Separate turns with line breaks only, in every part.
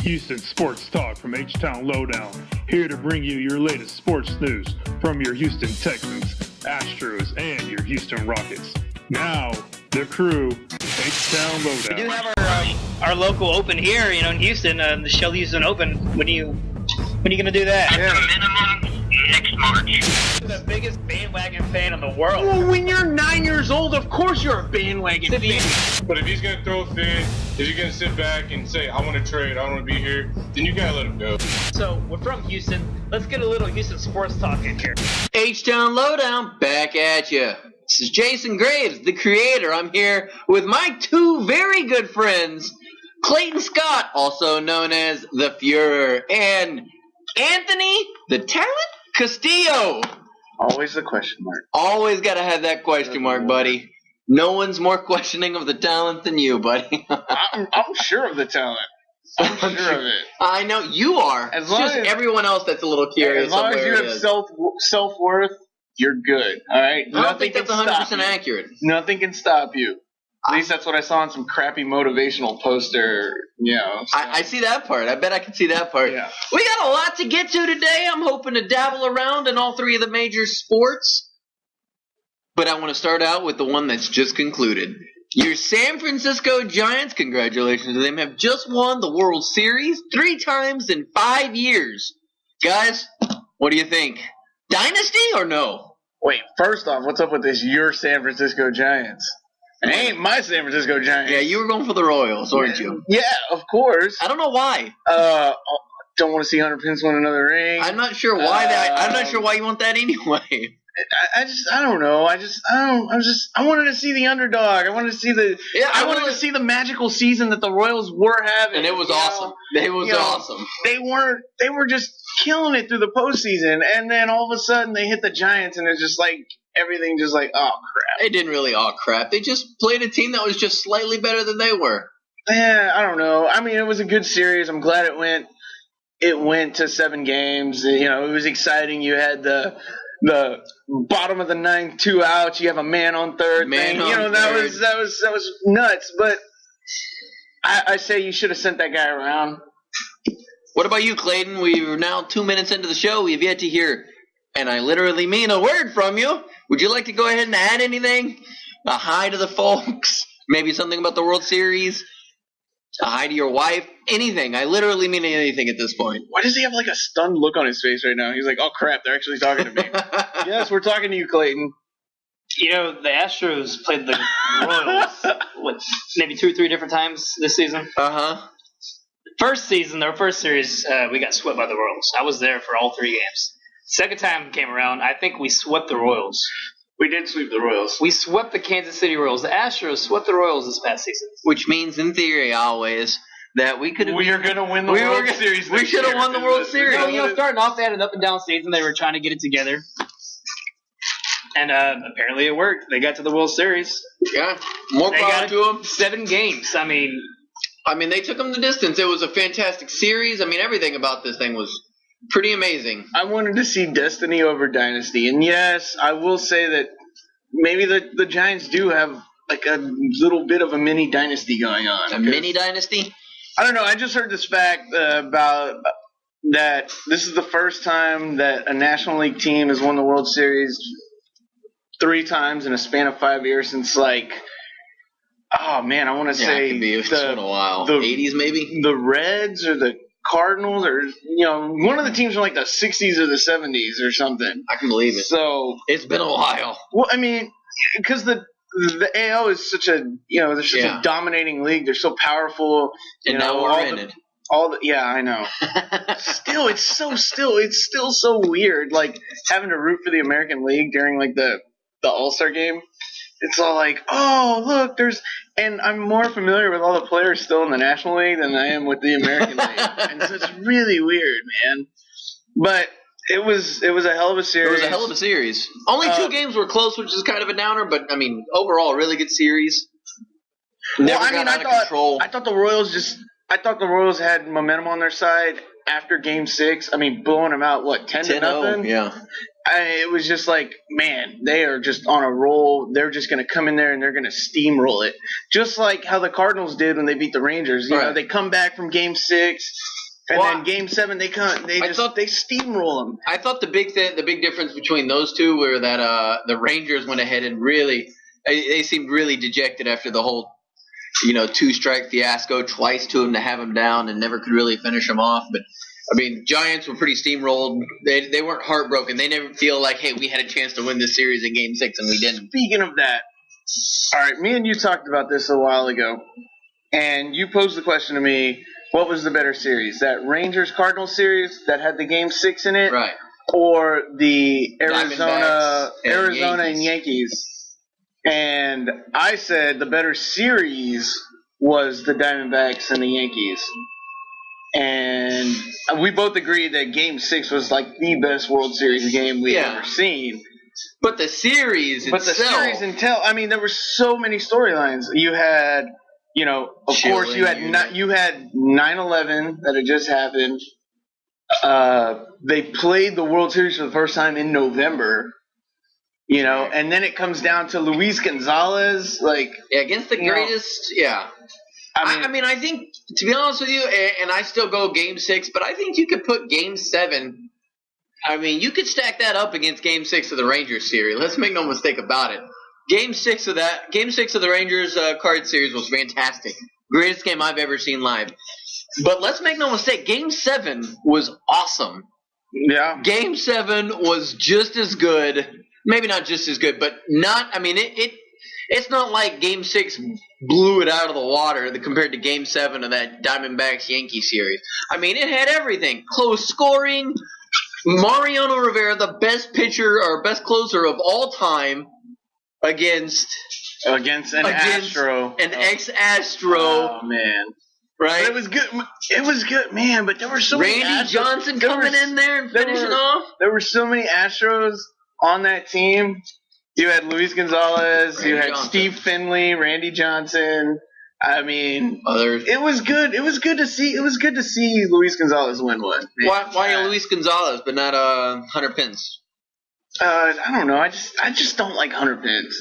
Houston Sports Talk from HTOWNLOWDOWN, here to bring you your latest sports news from your Houston Texans, Astros, and your Houston Rockets. Now, the crew, HTOWNLOWDOwn.
We do have our local open here, in Houston, the Shell Houston Open. When are you going to do that?
At the minimum, next March.
The biggest bandwagon fan in the world.
Well, when you're 9 years old, of course you're a bandwagon fan.
But if he's going to throw a fit, if you're going to sit back and say, I want to trade, I want to be here, then you got to let him go.
So, we're from Houston. Let's get a little Houston sports talk in here.
HTOWNLOWDOwn, back at you. This is Jason Graves, the creator. I'm here with my two very good friends, Clayton Scott, also known as the Fuhrer, and Anthony, the Talent Castillo.
Always the question mark.
Always got to have that question mark, buddy. No one's more questioning of the talent than you, buddy.
I'm sure of the talent. I'm sure of it.
I know you are.
As
It's
long
just
as-
everyone else that's a little curious.
As long as
of
you
where it
have
is.
self-worth, you're good. All right?
I don't think that's 100% accurate.
Nothing can stop you. At least that's what I saw on some crappy motivational poster, So.
I see that part. I bet I can see that part.
Yeah.
We got a lot to get to today. I'm hoping to dabble around in all three of the major sports. But I want to start out with the one that's just concluded. Your San Francisco Giants, congratulations to them, have just won the World Series 3 times in 5 years. Guys, what do you think? Dynasty or no?
Wait, first off, what's up with this your San Francisco Giants? It ain't my San Francisco Giants.
Yeah, you were going for the Royals, weren't you?
Yeah, of course.
I don't know why.
Don't want to see Hunter Pence win another ring.
I'm not sure why I'm not sure why you want that anyway.
I don't know. I wanted to see the underdog. I wanted to see I wanted to see the magical season that the Royals were having.
And it was awesome. It was awesome.
They were just killing it through the postseason, and then all of a sudden they hit the Giants, and it's just like everything just like, oh crap.
They didn't really crap. They just played a team that was just slightly better than they were.
Yeah, I don't know. I mean, it was a good series. I'm glad it went to 7 games. It was exciting. You had the bottom of the ninth, 2 outs. You have a man on third. That was nuts. But I say you should have sent that guy around.
What about you, Clayton? We're now 2 minutes into the show. We've yet to hear, and I literally mean a word from you. Would you like to go ahead and add anything? A hi to the folks? Maybe something about the World Series? A hi to your wife? Anything. I literally mean anything at this point.
Why does he have like a stunned look on his face right now? He's like, oh crap, they're actually talking to me. Yes, we're talking to you, Clayton.
The Astros played the Royals, maybe 2 or 3 different times this season?
Uh-huh.
First season, their first series, we got swept by the Royals. I was there for all 3 games. Second time came around, I think we swept the Royals.
We did sweep the Royals.
We swept the Kansas City Royals. The Astros swept the Royals this past season.
Which means, in theory, always, that we could have...
We are going to win the World Series.
We should have won the World Series.
Starting off, they had an up-and-down season. They were trying to get it together. And apparently it worked. They got to the World Series.
Yeah, more power to them.
7 games. I mean,
they took them the distance. It was a fantastic series. Everything about this thing was pretty amazing.
I wanted to see Destiny over Dynasty. And yes, I will say that maybe the Giants do have like a little bit of a mini dynasty going on.
A mini dynasty?
I don't know. I just heard this fact about that this is the first time that a National League team has won the World Series 3 times in a span of 5 years since I want to say
it could be. It's been a while.
The
80s maybe?
The Reds or the Cardinals or one of the teams from like the 60s or the 70s or something.
I can believe it.
So
it's been a while.
Well, because the AL is such a they're such a dominating league. They're so powerful.
And now we're in it.
I know. It's still so weird. Like having to root for the American League during like the All-Star game. It's all like, oh look, and I'm more familiar with all the players still in the National League than I am with the American League, and so it's really weird, man. But it was a hell of a series.
It was a hell of a series. Only 2 games were close, which is kind of a downer, but overall, really good series. Never got out of control.
I thought the Royals had momentum on their side. after Game 6, I mean, blowing them out, 10-0?
Yeah.
It was just like, man, they are just on a roll. They're just going to come in there and they're going to steamroll it. Just like how the Cardinals did when they beat the Rangers. You know, they come back from Game 6, and then Game 7 they steamroll them.
I thought the big difference between those two were that the Rangers went ahead and really they seemed really dejected after the whole 2-strike fiasco, twice to them to have them down and never could really finish them off. But I mean, Giants were pretty steamrolled. They weren't heartbroken. They never feel like, hey, we had a chance to win this series in Game 6 and we didn't.
Speaking of that, all right, me and you talked about this a while ago, and you posed the question to me, what was the better series? That Rangers-Cardinals series that had the Game 6 in it?
Right.
Or the Arizona
Yankees.
and Yankees? And I said the better series was the Diamondbacks and the Yankees. And we both agreed that Game 6 was like the best World Series game we've ever seen.
But the series itself.
I mean, there were so many storylines. You had, of course, you had 9/11 that had just happened. They played the World Series for the first time in November. And then it comes down to Luis Gonzalez,
against the greatest, I mean, I think, to be honest with you, and I still go Game 6, but I think you could put Game 7. I mean, you could stack that up against Game 6 of the Rangers series. Let's make no mistake about it. Game 6 of the Rangers card series was fantastic. Greatest game I've ever seen live. But let's make no mistake, Game 7 was awesome.
Yeah.
Game 7 was just as good. Maybe not just as good, but not – I mean, it's not like Game 6 blew it out of the water compared to Game 7 of that Diamondbacks-Yankees series. I mean, it had everything. Close scoring, Mariano Rivera, the best pitcher or best closer of all time against an
Astro.
An ex-Astro.
Oh, man.
Right?
But it was good. It was good, man, but there were so many
Randy
Astros.
Johnson coming in there and finishing off.
There were so many Astros on that team. You had Luis Gonzalez, you had Steve Finley, Randy Johnson. I mean, it was good. It was good to see. It was good to see Luis Gonzalez win one.
Why Luis Gonzalez, but not Hunter Pence?
I don't know. I just don't like Hunter Pence.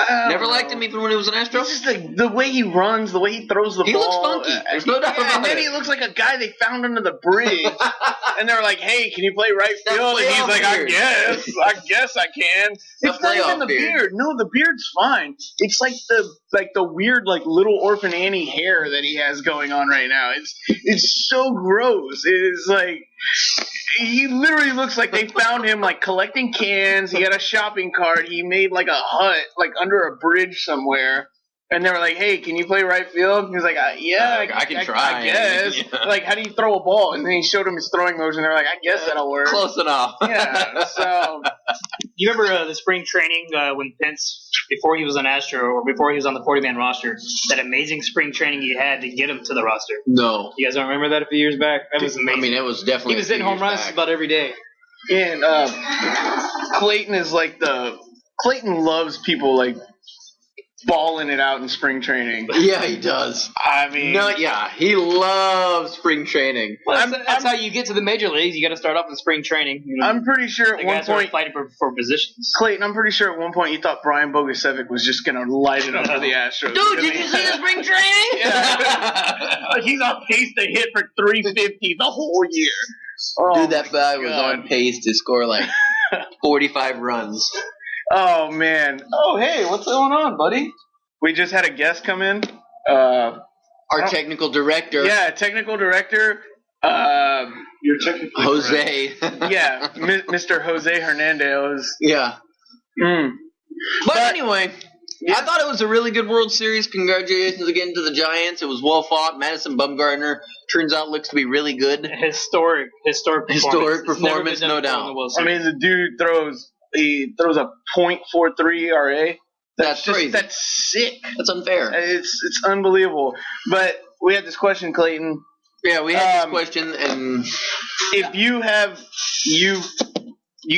Never liked him even when he was an Astro?
It's just like the way he runs, the way he throws the ball.
He looks funky. There's no doubt about it.
And then he looks like a guy they found under the bridge. And they're like, hey, can you play right field? And he's like, I guess I can. It's not even the beard. No, the beard's fine. It's like the weird little Orphan Annie hair that he has going on right now. It's so gross. It's like he literally looks like they found him collecting cans. He had a shopping cart. He made a hut under a bridge somewhere. And they were like, hey, can you play right field? And he was like, yeah,
I can try.
I guess.
Yeah.
How do you throw a ball? And then he showed him his throwing motion. They were like, I guess that'll work.
Close enough.
Yeah, so.
You remember the spring training when Pence, before he was an Astro or before he was on the 40-man roster, that amazing spring training he had to get him to the roster?
No.
You guys don't remember that a few years back? That was amazing.
I mean, it was definitely.
He was hitting home runs about every day.
And Clayton is Clayton loves people balling it out in spring training.
Yeah, he does.
I mean,
he loves spring training.
Well, that's how you get to the major leagues. You got to start off in spring training.
I'm pretty sure at one point
fighting for positions.
Clayton, I'm pretty sure at one point you thought Brian Bogusevic was just gonna light it up for the Astros.
Dude, did you see the spring training?
Yeah. He's on pace to hit for 350 the whole year. Oh,
dude, that guy was on pace to score 45 runs.
Oh, man. Oh, hey, what's going on, buddy? We just had a guest come in. Our
technical director.
Yeah, technical director. Your technical
Jose.
Yeah, Mr. Jose Hernandez.
Yeah.
Mm.
But anyway, yeah. I thought it was a really good World Series. Congratulations again to the Giants. It was well fought. Madison Bumgarner turns out looks to be really good.
Historic performance,
no doubt.
I mean, the dude throws a .43 ERA.
That's crazy.
That's sick.
That's unfair.
It's unbelievable. But we had this question, Clayton.
Yeah, we had this question, and
if you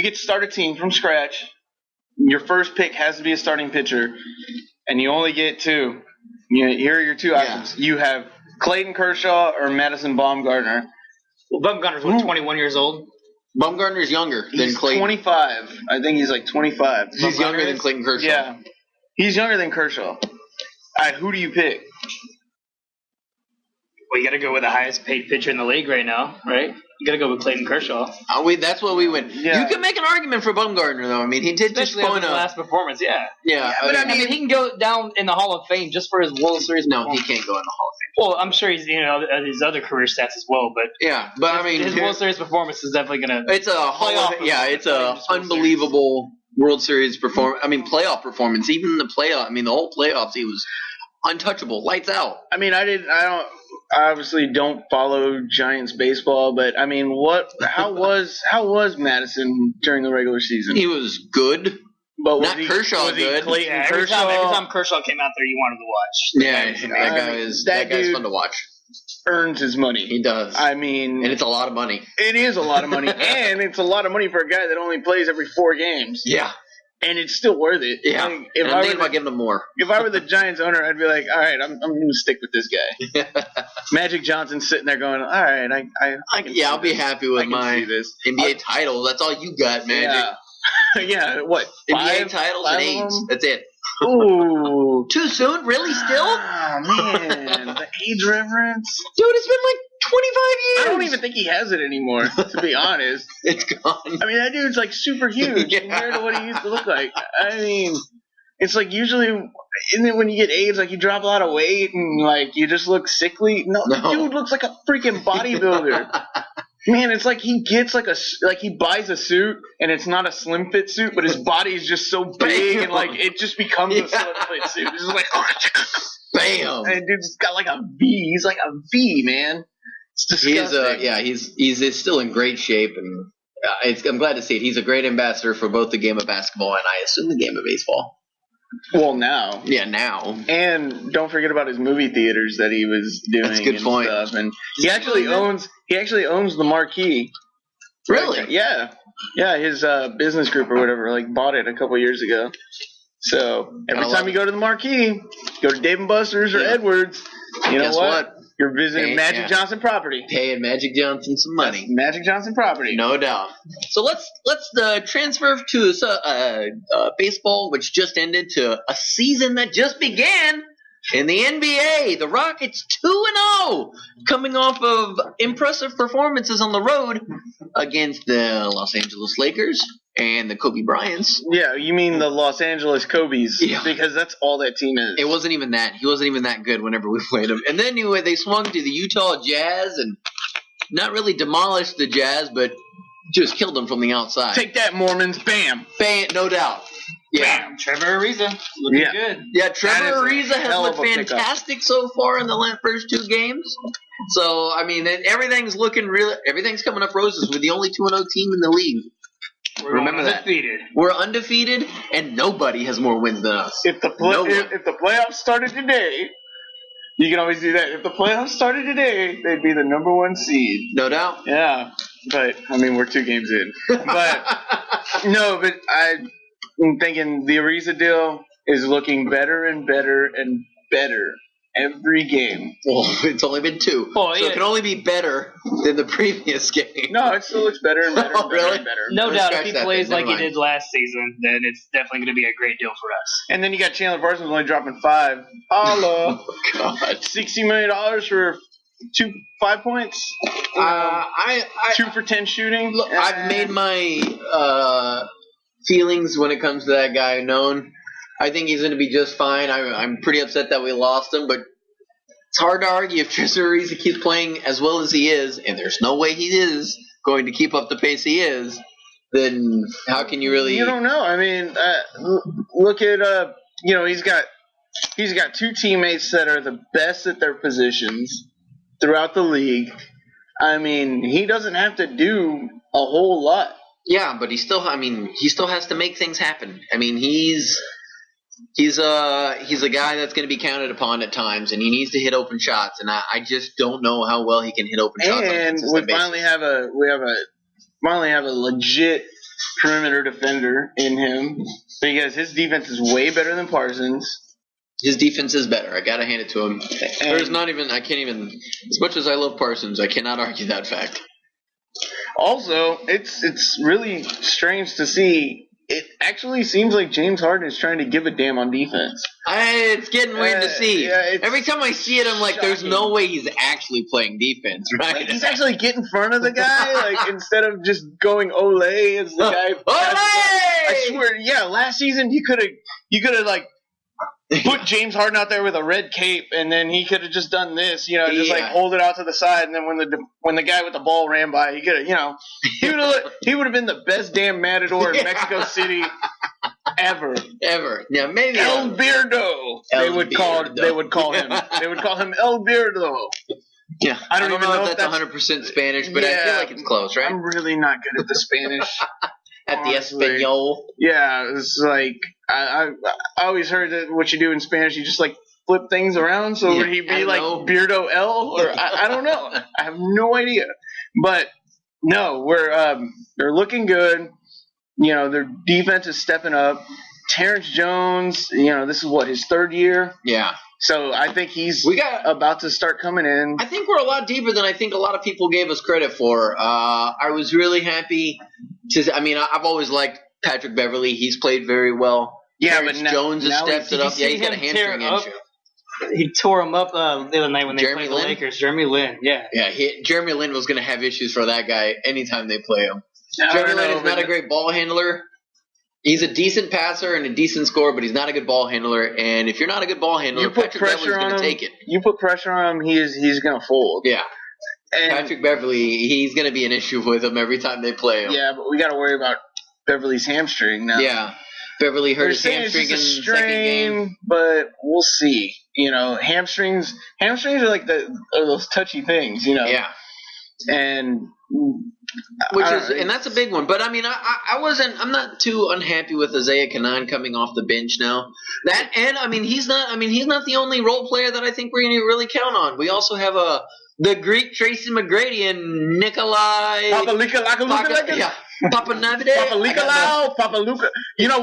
get to start a team from scratch, your first pick has to be a starting pitcher, and you only get two. Here are your two options. You have Clayton Kershaw or Madison Bumgarner.
Well, Bumgarner's, 21 years old?
Bumgarner's younger than
He's
Clayton.
25. I think he's like 25.
He's younger than Clayton Kershaw.
Yeah. He's younger than Kershaw. All right, who do you pick?
Well, you got to go with the highest paid pitcher in the league right now, right? You got to go with Clayton Kershaw.
That's what we went.
Yeah.
You can make an argument for Bumgarner, though. I mean, he did just
Especially
go
after
in
the
a
last performance, yeah.
yeah.
But I mean, he can go down in the Hall of Fame just for his World Series.
no, he can't go in the Hall of
Well, I'm sure he's his other career stats as well, but
Fame. Yeah, but I mean,
his World Series performance is definitely gonna.
it's a Hall of,
Playoff
yeah, it's a
performance.
unbelievable World Series performance. I mean, playoff performance. Even the playoff. I mean, the whole playoffs, he was untouchable, lights out.
I mean, I obviously don't follow Giants baseball, but I mean, how was Madison during the regular season?
He was good.
But was
Not
he,
Kershaw
was he
good.
Clayton
Yeah, every
Kershaw?
time Kershaw came out there, you wanted to watch.
Yeah, that guy's
dude
fun to watch.
earns his money.
He does.
I mean,
And it's a lot of money.
it is a lot of money, and it's a lot of money for a guy that only plays every 4 games.
Yeah.
And it's still worth it.
Yeah.
Like,
And I'm thinking about giving him more.
if I were the Giants owner, I'd be like, all right, I'm going to stick with this guy. Magic Johnson's sitting there going, all right, I can
I'll
see
be
this.
happy
I
with
can
my
see this.
NBA title. That's all you got, Magic.
Yeah. Yeah, what?
NBA titles and
five of
AIDS.
them?
That's it.
Ooh.
Too soon? Really? Still?
Oh, man. The age reference.
Dude, it's been like 25 years.
I don't even think he has it anymore, to be honest.
It's gone.
I mean, that dude's like super huge
Yeah.
compared to what he used to look like. I mean, it's like usually, isn't it when you get AIDS, like you drop a lot of weight and like you just look sickly? No, the
No.
dude looks like a freaking bodybuilder. Man, it's like he gets he buys a suit and it's not a slim fit suit, but his body is just so big and like it just becomes a slim fit suit. It's just like,
Bam.
and dude's got like a V. He's like a V, man. It's
He
disgusting.
is, he's still in great shape, and I'm glad to see it. He's a great ambassador for both the game of basketball and I assume the game of baseball.
Well, now.
Yeah, now.
And don't forget about his movie theaters that he was doing.
That's a good
and
point.
Stuff. And he actually owns the Marquee.
Really?
Like, yeah. His business group or whatever bought it a couple years ago. So every
Gotta
time
love
you go to the Marquee, go to Dave and Buster's or
Yeah.
Edwards. You know
Guess
what? You're visiting
Hey,
Magic
yeah.
Johnson property.
Paying Magic Johnson some money.
Magic Johnson property.
No doubt. So let's transfer to baseball, which just ended, to a season that just began in the NBA. The Rockets 2-0, coming off of impressive performances on the road against the Los Angeles Lakers and the Kobe Bryants.
Yeah, you mean the Los Angeles Kobe's?
Yeah.
Because that's all that team is.
It wasn't even that. He wasn't even that good whenever we played him. And then they swung to the Utah Jazz and not really demolished the Jazz, but just killed them from the outside.
Take that, Mormons! Bam!
Bam, no doubt. Yeah.
Bam. Trevor Ariza looking
Yeah.
good.
Yeah,
That
Trevor
is a
Ariza has
hell
looked
of a pickup.
fantastic so far in the first 2 games. So, I mean, everything's coming up roses. We're the only 2-0 team in the league. Remember that.
Undefeated.
We're undefeated, and nobody has more wins than us.
If the playoffs started today, you can always do that. If the playoffs started today, they'd be the number 1 seed.
No doubt.
Yeah, but I mean we're 2 games in. But no, but I'm thinking the Ariza deal is looking better and better and better every game.
Well, it's only been 2.
Oh,
So
yeah.
it can only be better than the previous game.
No, it still looks better and better.
Oh,
and better
really?
and better.
No
Let's
doubt,
scratch
if he
that
plays
then.
like he
Never mind.
did last season, then it's definitely going to be a great deal for us.
And then you got Chandler Parsons only dropping 5. Holla.
Oh, God.
$60 million for 5 points.
I
2 for 10 shooting.
Look, I've made my feelings when it comes to that guy known. I think he's going to be just fine. I'm pretty upset that we lost him, but it's hard to argue if Trevor Ariza keeps playing as well as he is, and there's no way he is going to keep up the pace he is, then how can you really...
You don't know. I mean, look at he's got 2 teammates that are the best at their positions throughout the league. I mean, he doesn't have to do a whole lot.
Yeah, but he still has to make things happen. I mean, he's a guy that's going to be counted upon at times, and he needs to hit open shots. And I just don't know how well he can hit open shots. on a
And
consistent
we finally
basis.
have a legit perimeter defender in him because his defense is way better than Parsons.
His defense is better. I gotta hand it to him. As much as I love Parsons, I cannot argue that fact.
Also, it's really strange to see. It actually seems like James Harden is trying to give a damn on defense.
It's getting weird to see.
Yeah,
Every time I see it, I'm like, there's no way he's actually playing defense, right?
Like, he's actually getting in front of the guy, like instead of just going ole as the guy.
Ole!
I swear, yeah. Last season, you could have like put James Harden out there with a red cape, and then he could have just done this, just like hold it out to the side, and then when the guy with the ball ran by, he could have, he would have been the best damn matador in Mexico City ever.
Yeah, maybe
El Beardo. They would call him. They would call him El Beardo.
Yeah,
I don't even know
if that's 100% Spanish, but I feel like it's close, right?
I'm really not good at the Spanish.
At the Espanol.
Yeah, it's like I always heard that what you do in Spanish, you just like flip things around. So would he be like Beardo L, or I don't know. I have no idea. But no, they're looking good. Their defense is stepping up. Terrence Jones, this is his third year.
Yeah.
So I think he's about to start coming in.
I think we're a lot deeper than I think a lot of people gave us credit for. I was really happy I've always liked Patrick Beverly. He's played very well.
Yeah,
Terrence Jones has stepped it up. Yeah, he's got a hamstring issue.
He tore him up the other night when they
Jeremy
played
Lin?
the Lakers. Jeremy Lin, yeah.
Yeah, Jeremy Lin was going to have issues for that guy anytime they play him.
I
Jeremy
don't know,
Lin is not a great ball handler. He's a decent passer and a decent scorer, but he's not a good ball handler. And if you're not a good ball handler, Patrick Beverly's going to take it.
You put pressure on him, he's going to fold.
Yeah.
And
Patrick Beverly, he's going to be an issue with him every time they play him.
Yeah, but we got to worry about Beverly's hamstring now.
Yeah. Beverly hurt his hamstring in the second game.
But we'll see. Hamstrings are like those touchy things,
Yeah.
And
and that's a big one. But I'm not too unhappy with Isaiah Kanan coming off the bench now. He's not the only role player that I think we're going to really count on. We also have the Greek Tracy McGrady and Nikolai Papa
Luka.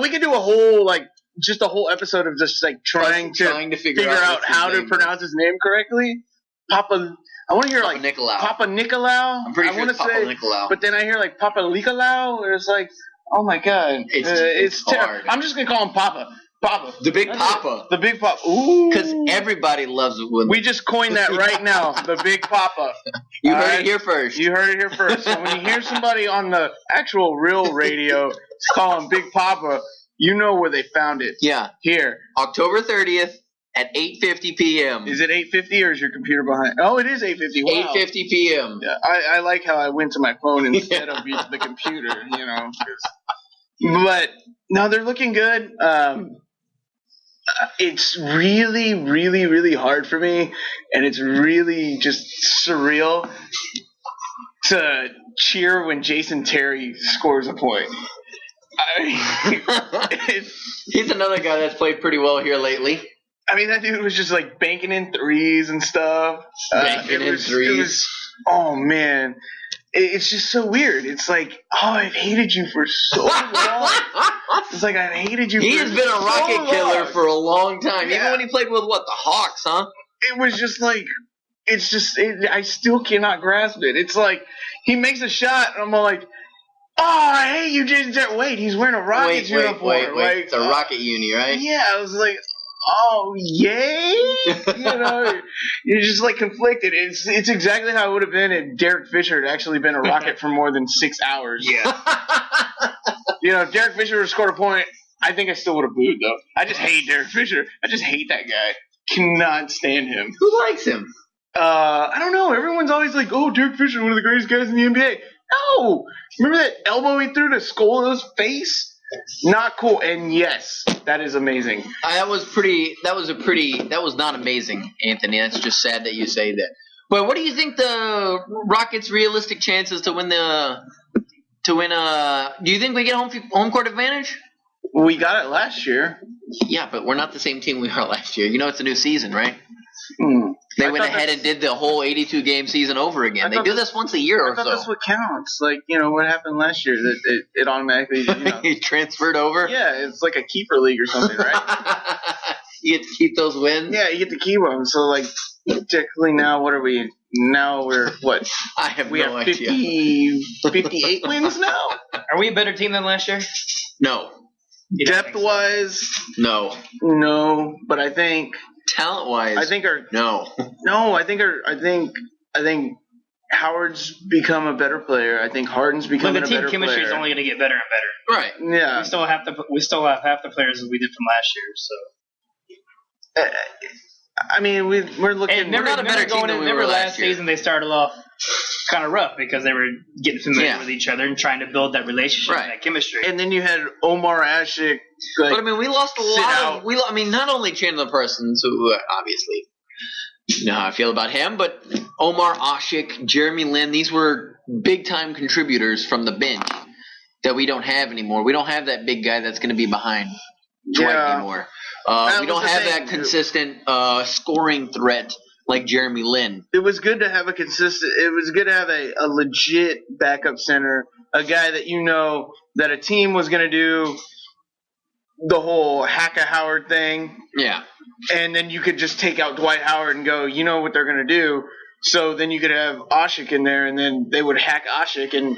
We could do a whole episode of just like trying to figure out how to pronounce his name correctly. I want to hear
Papa Nicolau.
Papa Nicolau.
I'm pretty sure it's Papa Nicolau.
But then I hear Papa Nicolau, and it's like, oh my god, it's
hard.
I'm just gonna call him Papa. Papa.
The Big Papa.
The Big Papa. Ooh.
Because everybody loves it when
we just coined that right now. The Big Papa.
You heard it here first.
You heard it here first. So when you hear somebody on the actual real radio call him Big Papa, you know where they found it.
Yeah.
Here.
October 30th at 8:50 p.m.
Is it 8:50 or is your computer behind? Oh, it is 8:50. Wow.
8:50 p.m.
Yeah, I like how I went to my phone instead of the computer, But no, they're looking good. It's really, really, really hard for me, and it's really just surreal to cheer when Jason Terry scores a point.
He's another guy that's played pretty well here lately.
That dude was just banking in threes and stuff. Oh man, it's just so weird. It's like, I've hated you for so long. It's like I've hated you.
He has been a rocket killer for a long time. Yeah. Even when he played with the Hawks, huh?
It was just I still cannot grasp it. It's like he makes a shot, and I'm all like, oh, I hate you, Jason Terry. Wait, he's wearing a Rockets uniform.
Wait. It's a Rocket uni, right?
Yeah, I was like, oh, yay! You're just conflicted. It's exactly how it would have been if Derek Fisher had actually been a Rocket for more than 6 hours.
Yeah.
If Derek Fisher would have scored a point, I think I still would have booed, though. I just hate Derek Fisher. I just hate that guy. Cannot stand him.
Who likes him?
I don't know. Everyone's always like, oh, Derek Fisher, one of the greatest guys in the NBA. No! Remember that elbow he threw to Scola's face? Not cool. And yes, that is amazing.
That was not amazing, Anthony. That's just sad that you say that. But what do you think the Rockets' realistic chances to win do you think we get home court advantage?
We got it last year.
Yeah, but we're not the same team we were last year. It's a new season, right? They went ahead and did the whole 82-game season over again. They do this once a year or so.
That's what counts. What happened last year? That it automatically
he transferred over?
Yeah, it's like a keeper league or something, right?
You get to keep those wins?
Yeah, you get to keep them. So, technically now, what are we? now we're what?
I have
We
no
have
idea.
58 wins now.
Are we a better team than last year?
No.
You don't think
Depth
so?
wise,
No.
no. But I think
Talent-wise, no.
I think Howard's become a better player. I think Harden's
But
becoming
the
a
team
better
chemistry is
player.
only going to get better and better.
Right.
Yeah.
We still have half the players that we did from last year. So.
I mean, we're looking.
And
we're not a better team than we were
remember
last year.
season they started off kind of rough because they were getting familiar
Yeah.
with each other and trying to build that relationship
Right.
and that chemistry.
And then you had Omar Ashik. Like,
But I mean, we lost a
sit
lot
out.
of. I mean, not only Chandler Parsons, who obviously you know how I feel about him, but Omar Ashik, Jeremy Lin, these were big time contributors from the bench that we don't have anymore. We don't have that big guy that's going to be behind Dwight
Yeah.
anymore.
That
We
was
don't
the
have
thing.
that consistent scoring threat like Jeremy Lin.
it was good to have a consistent. It was good to have a legit backup center, a guy that you know that a team was going to do the whole Hacka Howard thing,
Yeah.
and then you could just take out Dwight Howard and go, you know what they're going to do. So then you could have Ashik in there, and then they would hack Ashik, and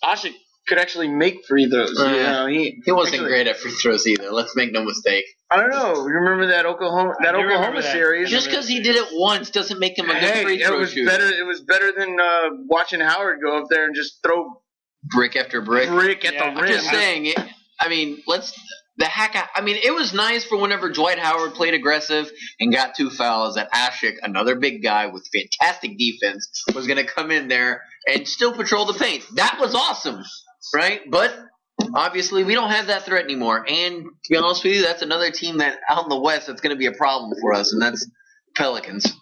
Ashik could actually make free throws. You know,
He wasn't great at free throws either. Let's make no mistake.
I don't know. You remember that Oklahoma
I do remember
Oklahoma
that.
series?
Just because he did it once doesn't make him a good free
it
throw
was
shooter.
better. It was better than watching Howard go up there and just throw
Brick after brick.
brick at
Yeah,
the
I'm
rim.
Just saying. It was nice for whenever Dwight Howard played aggressive and got 2 fouls that Ashik, another big guy with fantastic defense, was going to come in there and still patrol the paint. That was awesome, right? But obviously we don't have that threat anymore. And to be honest with you, that's another team that out in the West that's going to be a problem for us, and that's Pelicans.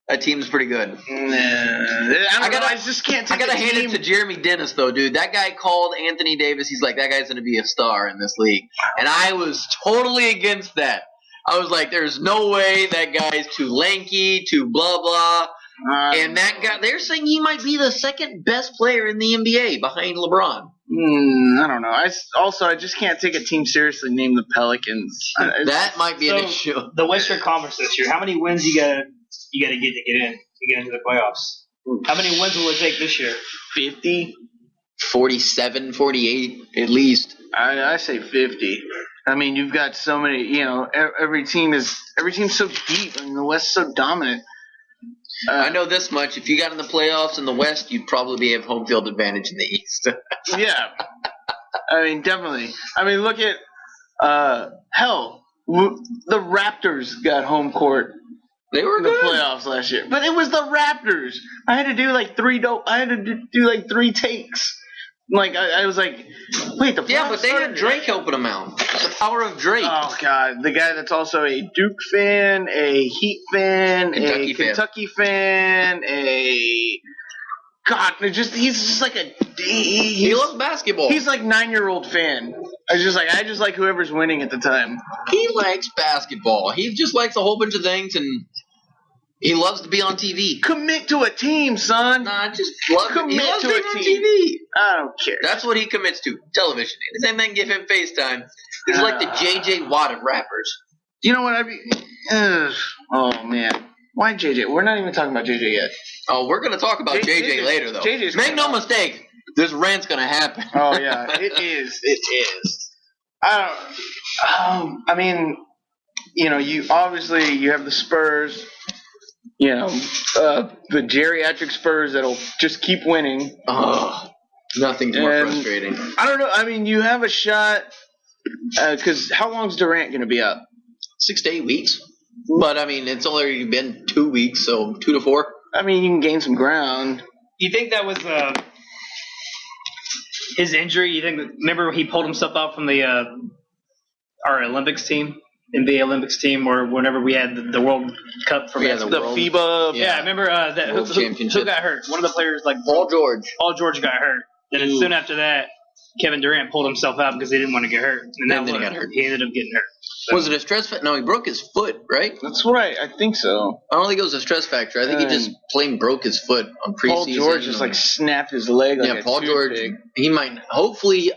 That team's pretty good.
I just can't take
I gotta
a
hand
team.
it to Jeremy Dennis though, dude. That guy called Anthony Davis. He's like, that guy's gonna be a star in this league, and I was totally against that. I was like, there's no way that guy's too lanky, too blah blah. And that guy, they're saying he might be the second best player in the NBA behind LeBron.
I don't know. I just can't take a team seriously named the Pelicans.
That might be an
So,
issue.
the Western Conference this year, how many wins you gotta get to get into the playoffs? How many wins will it take this year?
50.
47, 48 at least.
I say 50. I mean, you've got so many. You know, every team's so deep, and the West's so dominant.
I know this much. If you got in the playoffs in the West, you'd probably have home field advantage in the East.
Yeah. I mean, definitely. I mean, look at the Raptors got home court
They were
in the
good.
playoffs last year, but it was the Raptors. I had to do like three takes. Like I was like, wait, the
Yeah,
playoffs
but they had
started?
Drake helping them out. The power of Drake.
Oh God, the guy that's also a Duke fan, a Heat fan,
Kentucky
a
fan.
Kentucky fan, he's just like
He loves basketball.
he's like 9-year-old fan. I just like whoever's winning at the time.
He likes basketball. He just likes a whole bunch of things, and he loves to be on TV.
Commit to a team, son.
Nah, just love it. He
Commit
loves
to
being
a
on
team.
TV.
I don't care.
That's what he commits to. Television. Same thing, give him FaceTime. He's like the J.J. Watt of rappers.
You know what I mean? Oh man, why JJ? We're not even talking about JJ yet.
Oh, we're going to talk about J.J. later, though.
JJ's
Make
coming
no
up.
mistake. This rant's going to happen.
Oh yeah, it is. It is. I mean, you know, you have the Spurs. You know, the geriatric Spurs that'll just keep winning.
Oh, nothing's more
And-
frustrating.
I don't know. I mean, you have a shot because how long's Durant going to be out?
6 to 8 weeks. But, I mean, it's already been 2 weeks, so 2 to 4.
I mean, you can gain some ground.
Do you think that was his injury? You think? Remember, he pulled himself out from our Olympics team, NBA Olympics team, or whenever we had the World Cup for
Yeah,
basketball.
The FIBA.
Yeah.
Yeah, I remember that.
World Championship.
Who got hurt? One of the players, like
Paul George.
Paul George, got hurt. Then
Ooh.
soon after that, Kevin Durant pulled himself out because he didn't want to get hurt. And
And then he got hurt.
He ended up getting hurt.
Was it a stress factor? No, he broke his foot, right?
That's right. I think so.
I don't think it was a stress factor. I think he just plain broke his foot on preseason.
Paul George just like snapped his leg. Like
yeah,
a
Paul George.
toothpick.
He might. Hopefully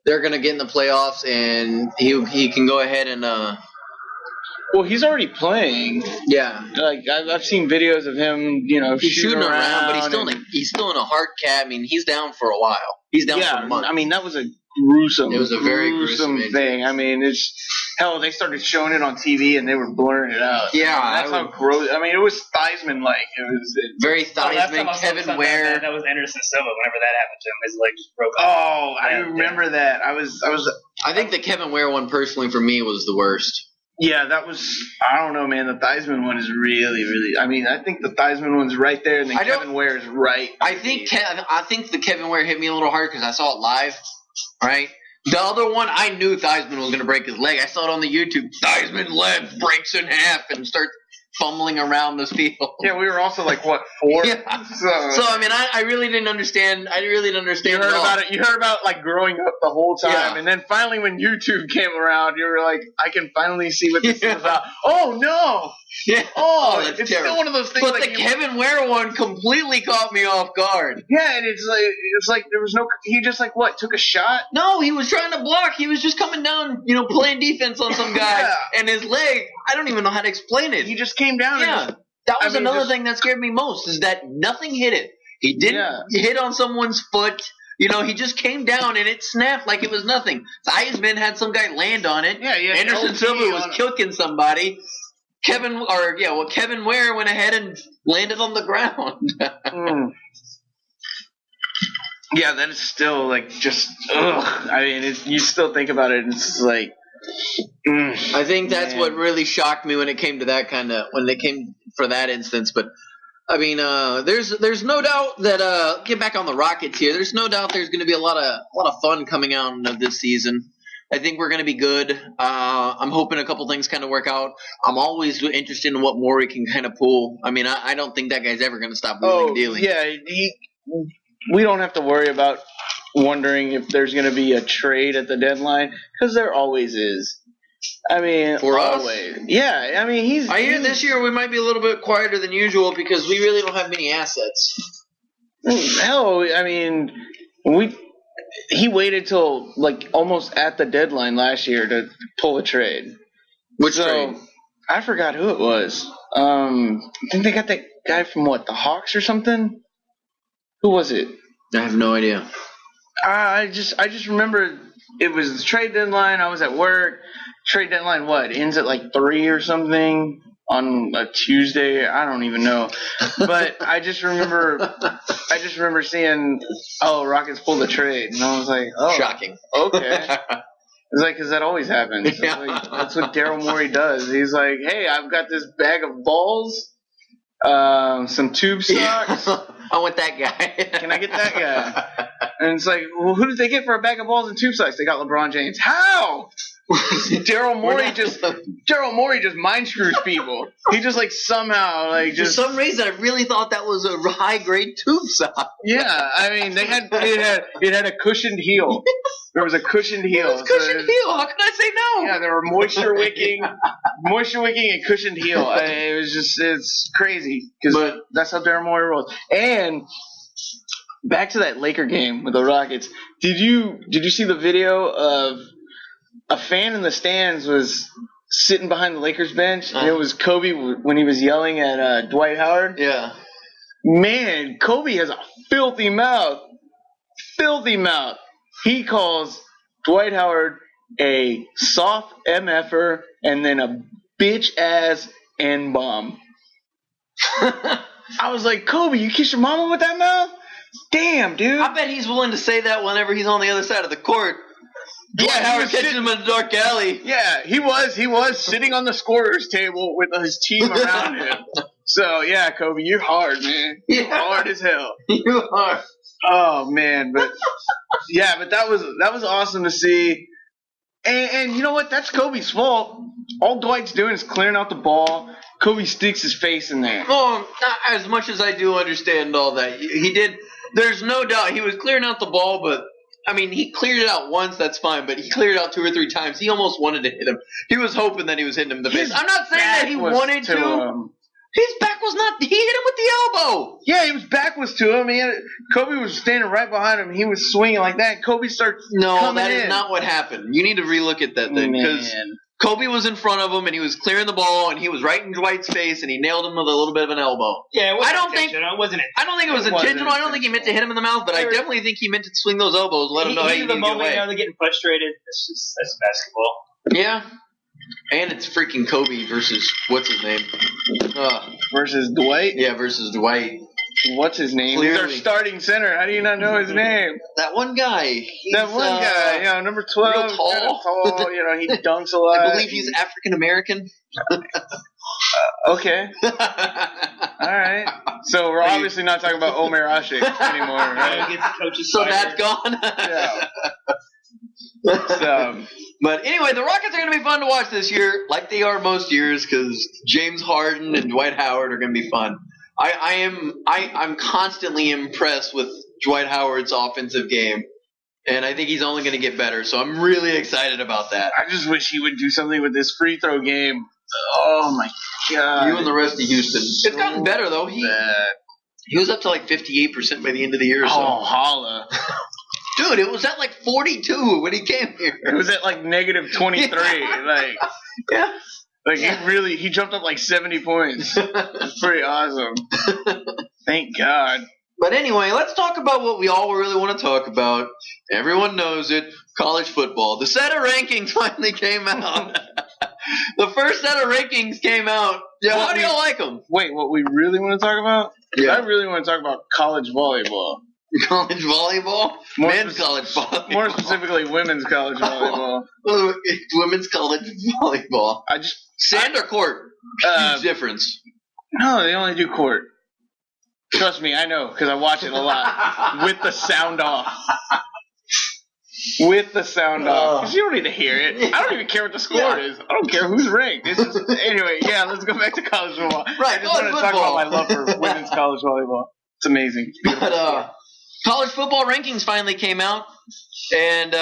they're gonna get in the playoffs and he can go ahead and
Well, he's already playing.
Yeah.
Like I've seen videos of him,
He's shooting around, but
and-
he's still in a hard cat. I mean, he's down for a while. He's down for a month.
I mean, that was a gruesome.
It was a very gruesome
thing. I mean, it's hell. They started showing it on TV and they were blurring it out.
Yeah,
I mean, that's how gross. I mean, it was Theismann-like. It was
very
Last time
Theismann,
I saw
Kevin
something
Ware.
That was Anderson Silva. Whenever that happened to him, his leg just broke.
Oh, I
Yeah,
remember that. I was.
I think the Kevin Ware one personally for me was the worst.
Yeah, that was. I don't know, man. The Theismann one is really, really. I mean, I think the Theismann one's right there, and then Kevin Ware is right.
I think the Kevin Ware hit me a little hard because I saw it live. Right. The other one, I knew Theismann was going to break his leg. I saw it on the YouTube. Theismann leg breaks in half and starts fumbling around the field.
Yeah, we were also like, what, 4?
Yeah. So I mean, I really didn't understand. I really didn't understand.
You heard about it. You heard about like growing up the whole time,
Yeah.
and then finally when YouTube came around, you were like, I can finally see what this is about. Oh no!
Yeah.
Oh,
that's
it's
terrible.
still one of those things.
But
like
the Kevin Ware one completely caught me off guard.
Yeah, and it's like there was no. He just like what took a shot.
No, he was trying to block. He was just coming down, playing defense on some guy,
Yeah.
and his leg. I don't even know how to explain it.
He just came down.
Yeah,
And just,
that was
I mean,
another
just-
thing that scared me most is that nothing hit it. He didn't hit on someone's foot. He just came down and it snapped like it was nothing. Theismann had some guy land on it.
Yeah, yeah.
Anderson Silva was kicking somebody. Kevin Ware went ahead and landed on the ground.
Yeah, that is still like just. Ugh. I mean, you still think about it, and it's like.
I think that's what really shocked me when it came to when they came for that instance. But I mean, there's no doubt that get back on the Rockets here. There's no doubt there's going to be a lot of fun coming out of this season. I think we're going to be good. I'm hoping a couple things kind of work out. I'm always interested in what Morey can kind of pull. I mean, I don't think that guy's ever going to stop wheeling and dealing.
Yeah, we don't have to worry about wondering if there's going to be a trade at the deadline because there always is. I mean,
For us?
always. Yeah, I mean,
I hear this year we might be a little bit quieter than usual because we really don't have many assets.
Hell, I mean, he waited till like almost at the deadline last year to pull a trade.
Which trade?
I forgot who it was. I think they got that guy from the Hawks or something. Who was it?
I have no idea.
I just remember it was the trade deadline. I was at work. Trade deadline ends at like 3 or something on a Tuesday. I don't even know. But I just remember seeing Rockets pulled the trade, and I was like, oh,
Shocking.
Okay. It's like, because that always happens.
Yeah.
That's what Daryl Morey does. He's like, hey, I've got this bag of balls, some tube socks.
I want that guy.
Can I get that guy? And it's like, well, who did they get for a bag of balls and tube socks? They got LeBron James. How? Daryl Morey just mind screws people. He just like somehow like
For some reason, I really thought that was a high grade tube sock.
Yeah. I mean, it had a cushioned heel. There was a cushioned heel.
It was cushioned heel. How can I say no?
Yeah, there were moisture wicking and cushioned heel. It's crazy because that's how Daryl Morey rolls. And back to that Laker game with the Rockets. Did you see the video of a fan in the stands was sitting behind the Lakers bench, and it was Kobe when he was yelling at Dwight Howard?
Yeah.
Man, Kobe has a filthy mouth. Filthy mouth. He calls Dwight Howard a soft MFer and then a bitch-ass N-bomb. I was like, Kobe, you kiss your mama with that mouth? Damn, dude.
I bet he's willing to say that whenever he's on the other side of the court. Dwight Howard catches him in a dark alley.
Yeah, he was sitting on the scorer's table with his team around him. So, yeah, Kobe, you're hard, man. You're hard as hell.
You are.
Oh, man. But, yeah, but that was awesome to see. And you know what? That's Kobe's fault. All Dwight's doing is clearing out the ball. Kobe sticks his face in there.
Well, as much as I do understand all that, he did. There's no doubt he was clearing out the ball, but I mean, he cleared it out once, that's fine, but he cleared it out 2 or 3 times. He almost wanted to hit him. He was hoping that he was hitting him in the face. I'm not saying that he wanted to. His back was not – he hit him with the elbow.
Yeah, he was backwards to him. Kobe was standing right behind him. He was swinging like that. Kobe starts
No,
coming
that is
in.
not what happened. You need to relook at that thing because Kobe was in front of him, and he was clearing the ball, and he was right in Dwight's face, and he nailed him with a little bit of an elbow.
Yeah, it wasn't
I don't think-
intentional, wasn't it?
I don't think it was intentional. I don't think he meant to hit him in the mouth, but I definitely think he meant to swing those elbows, let him know, hey, you
the
need to get
moment,
away.
they're getting frustrated. That's basketball.
Yeah. And it's freaking Kobe versus, what's his name?
Versus Dwight.
Yeah, versus Dwight.
What's his name? He's our
Clearly.
starting center. How do you not know his name?
That one guy.
That one guy, number 12.
real tall.
Kind of tall. He dunks a lot.
I believe he's African American.
Okay. All right. So we're obviously not talking about Omer Ashik anymore, right?
Gets the coaches
So
fired.
that's gone.
Yeah. So,
But anyway, the Rockets are going to be fun to watch this year, like they are most years, because James Harden and Dwight Howard are going to be fun. I'm constantly impressed with Dwight Howard's offensive game, and I think he's only going to get better. So I'm really excited about that.
I just wish he would do something with this free throw game. Oh my god!
You and the rest of Houston. It's gotten better though. He was up to like 58% by the end of the year or so.
Oh, holla!
Dude, it was at like 42 when he came here.
It was at like negative 23.
Yeah.
He jumped up like 70 points. It's pretty awesome. Thank God.
But anyway, let's talk about what we all really want to talk about. Everyone knows it. College football. The set of rankings finally came out. The first set of rankings came out. Yeah, how do y'all like them?
Wait, what we really want to talk about?
Yeah.
I really want to talk about college volleyball.
College volleyball? Men's college volleyball.
More specifically, women's college volleyball.
Women's college volleyball. Sand or court? Huge difference.
No, they only do court. Trust me, I know, because I watch it a lot. With the sound off. With the sound off. Because you don't need to hear it. I don't even care what the score is. I don't care who's ranked. It's just, anyway, yeah, let's go back to college volleyball.
Right,
I just want to talk about my love for women's college volleyball. It's amazing. It's beautiful.
But college football rankings finally came out, and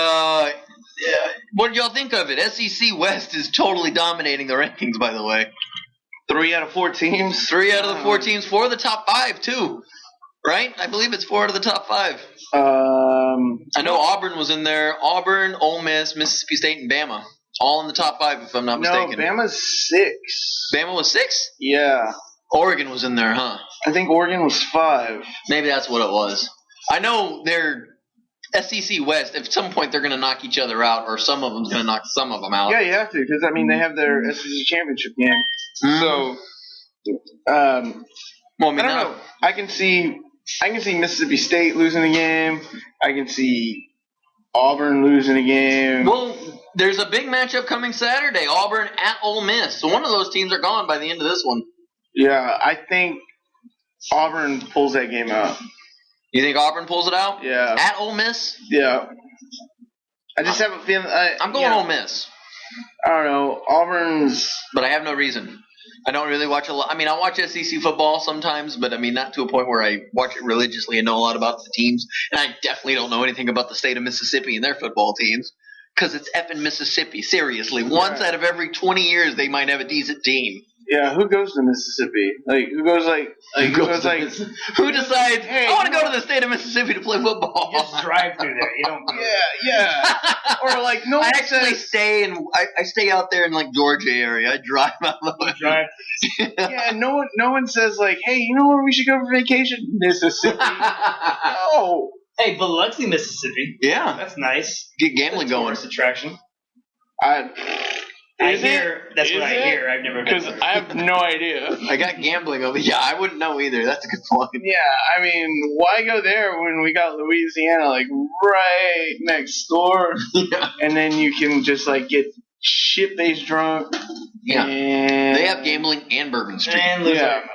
what did y'all think of it? SEC West is totally dominating the rankings, by the way.
3 out of 4 teams.
3 out of the 4 teams, 4 of the top 5 too, right? I believe it's 4 out of the top 5. I know Auburn was in there. Auburn, Ole Miss, Mississippi State, and Bama, all in the top 5, if I'm not mistaken.
No, Bama's 6.
Bama was 6.
Yeah,
Oregon was in there, huh?
I think Oregon was 5.
Maybe that's what it was. I know they're SEC West. At some point, they're going to knock each other out, or some of them's going to knock some of them out.
Yeah, you have to, because they have their SEC championship game.
Mm-hmm.
So,
Well, I mean,
I don't know. I can see Mississippi State losing a game. I can see Auburn losing a game.
Well, there's a big matchup coming Saturday. Auburn at Ole Miss. So one of those teams are gone by the end of this one.
Yeah, I think Auburn pulls that game out.
You think Auburn pulls it out?
Yeah.
At Ole Miss?
Yeah. I just have a feeling.
I'm going Ole Miss.
I don't know. Auburn's.
But I have no reason. I don't really watch a lot. I mean, I watch SEC football sometimes, but I mean, not to a point where I watch it religiously and know a lot about the teams. And I definitely don't know anything about the state of Mississippi and their football teams. Because it's effing Mississippi. Seriously. Once out of every 20 years, they might have a decent team.
Yeah, who goes to Mississippi? Who
decides,
hey,
I want to go to the state of Mississippi to play football?
You just drive through there. You don't.
Yeah. Or no
I
one
actually
says,
I stay out there in Georgia area. I drive out the way.
Drive.
yeah, no one says hey, you know where we should go for vacation? Mississippi. No.
Hey, Biloxi, Mississippi.
Yeah.
That's nice.
Get gambling going.
Tourist attraction.
That's
what I hear. I've never been.
Because I have no idea.
I got gambling over. Yeah, I wouldn't know either. That's a good point.
Yeah, I mean, why go there when we got Louisiana right next door, and then you can just get shit-faced drunk.
Yeah,
and
they have gambling and Bourbon Street.
And lose our money.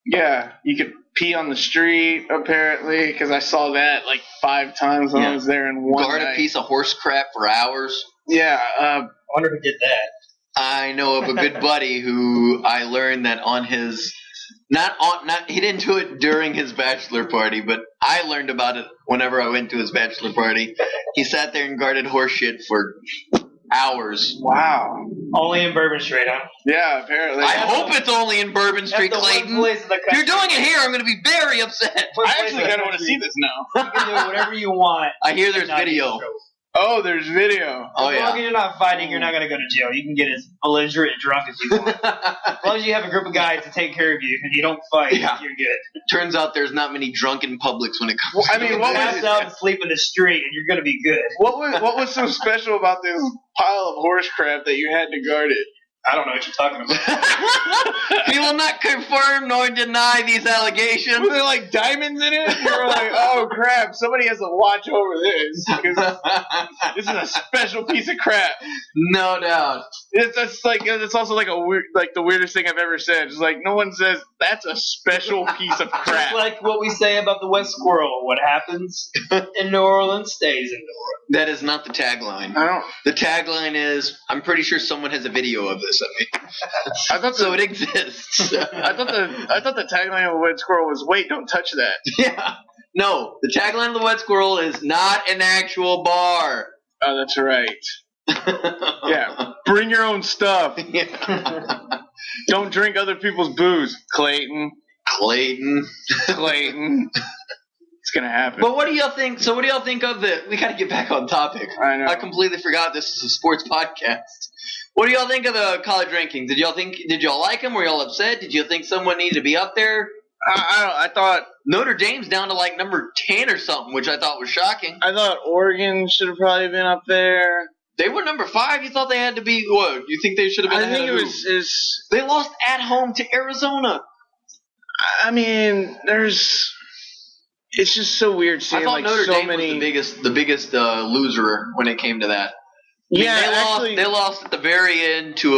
Yeah, you could pee on the street apparently because I saw that 5 times when I was there in one
Guard
night.
a piece of horse crap for hours.
Yeah,
I wonder who did that.
I know of a good buddy who I learned that on his he didn't do it during his bachelor party, but I learned about it whenever I went to his bachelor party. He sat there and guarded horse shit for hours.
Wow.
Only in Bourbon Street, huh?
Yeah, apparently.
I hope it's only in Bourbon Street,
That's the
Clayton.
one place in the
If you're
country.
doing it here, I'm going to be very upset.
I actually kind of want to see this now.
You can do whatever you want.
I hear there's
Not be in
video.
trouble.
Oh, there's video.
Oh,
As long as
yeah.
you're not fighting, you're not going to go to jail. You can get as belligerent and drunk as you want. As long as you have a group of guys to take care of you and you don't fight,
Yeah.
you're good.
Turns out there's not many drunken publics when it comes
I
to
mean,
it.
what
Pass
was
out and sleep in the street, and you're going to be good.
What was so special about this pile of horse crap that you had to guard it?
I don't know what you're talking about.
He will not confirm nor deny these allegations.
Were there like diamonds in it? You were like, oh crap, somebody has to watch over this. 'Cause this is a special piece of crap.
No doubt.
It's also like a weird, like the weirdest thing I've ever said. It's like no one says that's a special piece of
Just
crap.
like what we say about the West Squirrel. What happens in New Orleans stays in New Orleans.
That is not the tagline.
I don't.
The tagline is, I'm pretty sure someone has a video of this of me.
I thought
So it exists.
I thought the tagline of Wet Squirrel was "Wait, don't touch that."
Yeah. No, the tagline of the Wet Squirrel is not an actual bar.
Oh, that's right. Yeah, bring your own stuff.
Yeah.
Don't drink other people's booze, Clayton.
Clayton.
It's gonna happen.
But what do y'all think? So what do y'all think of the? We got to get back on topic.
I know.
I completely forgot this is a sports podcast. What do y'all think of the college rankings? Did y'all like them? Were y'all upset? Did you think someone needed to be up there?
I thought
Notre Dame's down to like number 10 or something, which I thought was shocking.
Oregon should have probably been up there.
They were number 5. You thought they had to be what? You think they should have been?
I
ahead
think
of
it
who?
was.
They lost at home to Arizona.
I mean, it's just so weird seeing
I thought
like
Notre
so
Dame
many.
was the biggest loser when it came to that. I mean,
Yeah,
they lost at the very end to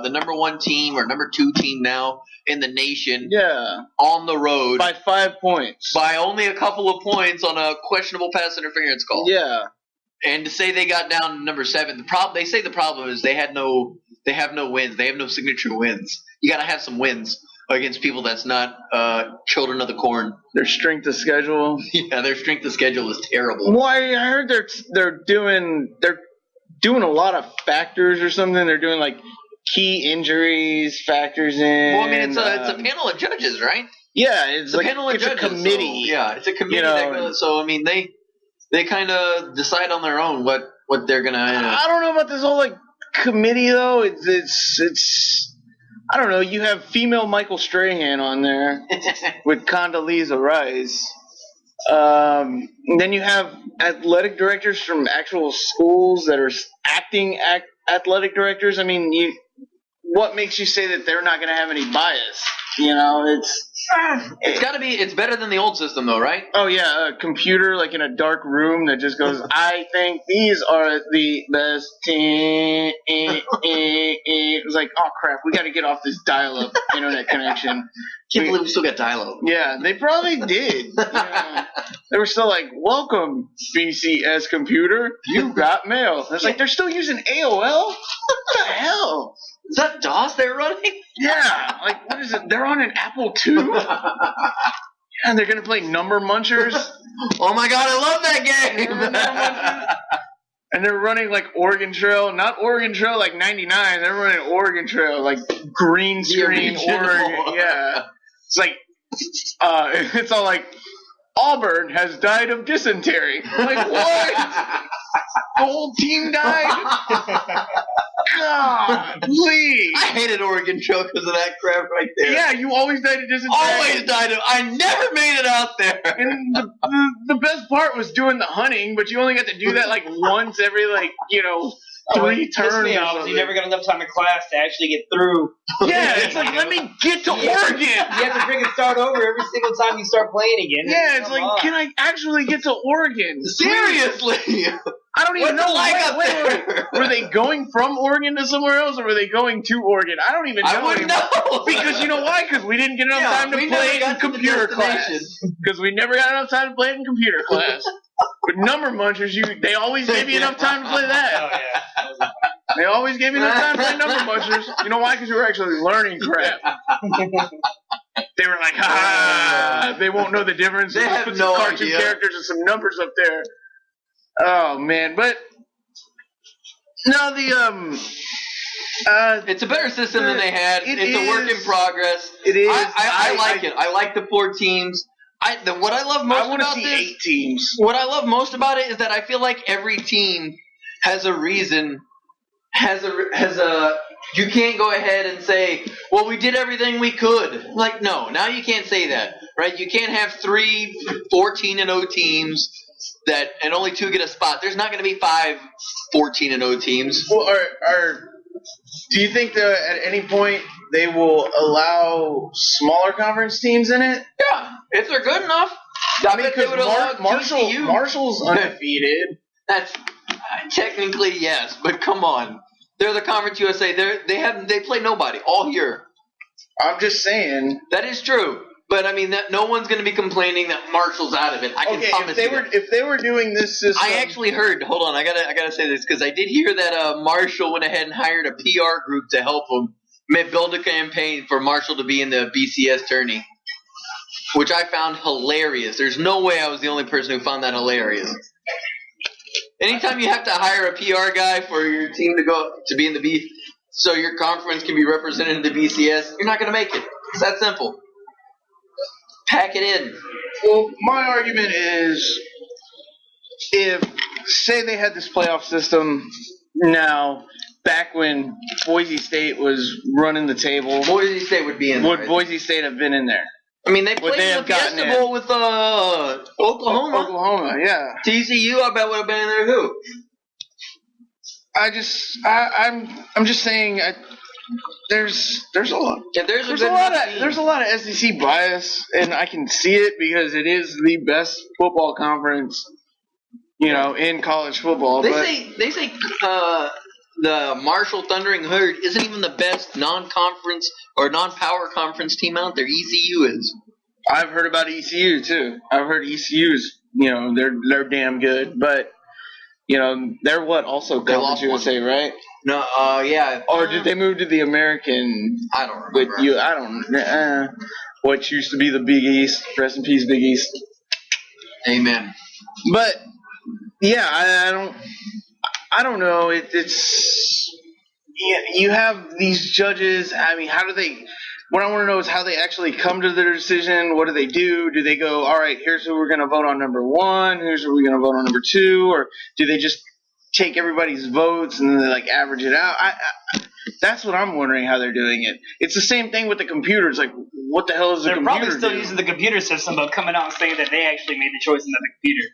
the number 1 team or number 2 team now in the nation.
Yeah,
On the road
by 5 points.
by only a couple of points on a questionable pass interference call.
Yeah,
And to say they got down to number 7, the problem is they have no wins. They have no signature wins. You got to have some wins against people that's not children of the corn.
their strength of schedule.
Yeah, their strength of schedule is terrible.
Well, I heard they're doing a lot of factors or something. They're doing like key injuries factors in.
Well, I mean, it's a panel of judges, right?
Yeah, it's
a
like
panel of
it's
judges,
a committee.
So, yeah, it's a committee.
You know,
that goes, so I mean, they kind of decide on their own what they're gonna.
I don't know about this whole like committee though. It's I don't know. You have female Michael Strahan on there with Condoleezza Rice. Then you have athletic directors from actual schools that are acting athletic directors. I mean, what makes you say that they're not going to have any bias? You know,
It's got to be. It's better than the old system, though, right?
Oh yeah, a computer like in a dark room that just goes, I think these are the best team. It was like, oh crap, we got to get off this dial-up internet connection.
Can't believe we still got dial-up.
Yeah, they probably did. Yeah. They were still like, welcome, BCS computer, you got mail. It's like, they're still using AOL? What the hell?
Is that DOS they're running?
Yeah, like, what is it? They're on an Apple II? And they're going to play Number Munchers?
Oh my god, I love that game!
And they're running like Oregon Trail, not Oregon Trail like 99. They're running Oregon Trail, like green screen
original.
Oregon. Yeah, it's like it's all like Auburn has died of dysentery. Like what? The whole team died. God, please.
I hated Oregon Trail because of that crap right there.
Yeah, you always died of dysentery.
Always died of. I never made it out there.
And the best part was doing the hunting, but you only got to do that like once every like 3 turns.
Pissed me
or
off is
something.
you never got enough time in class to actually get through.
Yeah, it's like let me get to Oregon.
You have to freaking start over every single time you start playing again.
Yeah, it's
Come
like,
on.
can I actually get to Oregon?
Seriously.
I don't even
What's
know.
it like up
Wait.
there?
Were they going from Oregon to somewhere else, or were they going to Oregon? I don't even know.
I wouldn't know.
Because you know why? Because we didn't get enough
Yeah,
time to
we
play
never
it in
got to the
computer class.
destination.
Because we never got enough time to play it in computer class. With Number Munchers, they always gave you enough time to play
Oh,
that.
yeah.
They always gave you enough time to play Number Munchers. You know why? Because you were actually learning crap. They were like, they won't know the difference.
They
Just
have
put
no
some cartoon
idea.
characters and some numbers up there. Oh man, but no,
It's a better system than they had.
It
It's a work in
is.
progress.
It is.
I like it. I like the 4 teams. What I love most
I want to
about
see
this,
8 teams.
what I love most about it is that I feel like every team has a reason, you can't go ahead and say, well, we did everything we could. Like, no, now you can't say that, right? You can't have 3 14-0 teams and only 2 get a spot. There's not going to be 5 14-0 teams.
Well, do you think that at any point they will allow smaller conference teams in it?
Yeah, if they're good enough.
I mean, because Marshall's undefeated.
That's technically yes, but come on, they're the Conference USA. They play nobody all year.
I'm just saying
that is true, but I mean that no one's going to be complaining that Marshall's out of it. I can promise you.
If they were doing this system,
I actually heard. Hold on, I gotta say this because I did hear that Marshall went ahead and hired a PR group to help them build a campaign for Marshall to be in the BCS tourney, which I found hilarious. There's no way I was the only person who found that hilarious. Anytime you have to hire a PR guy for your team to be in the B, so your conference can be represented in the BCS, you're not going to make it. It's that simple. Pack it in.
Well, my argument is, say they had this playoff system now, back when Boise State was running the table,
Boise State would be in there.
Would Boise State have been in there?
I mean, they played in the Fiesta Bowl with Oklahoma.
Oklahoma, yeah.
TCU, I bet would have been in there too.
I'm just saying, there's a lot.
Yeah, there's
a lot of SEC bias, and I can see it because it is the best football conference, in college football.
They say the Marshall Thundering Herd isn't even the best non-conference or non-power conference team out there. ECU is.
I've heard about ECU too. I've heard ECU's, they're damn good, but they're also Conference USA, right?
No, yeah.
Or did they move to the American?
I don't remember.
With you, I don't. What used to be the Big East. Rest in peace, Big East.
Amen.
But yeah, I don't know. You have these judges. I mean, how do they? What I want to know is how they actually come to their decision. What do they do? Do they go, all right, here's who we're going to vote on number 1. Here's who we're going to vote on number 2. Or do they just take everybody's votes and then they average it out? That's what I'm wondering how they're doing it. It's the same thing with the computers. Like, what the hell is the computer?
They're probably still using the computer system, but coming out and saying that they actually made the choice in the computer.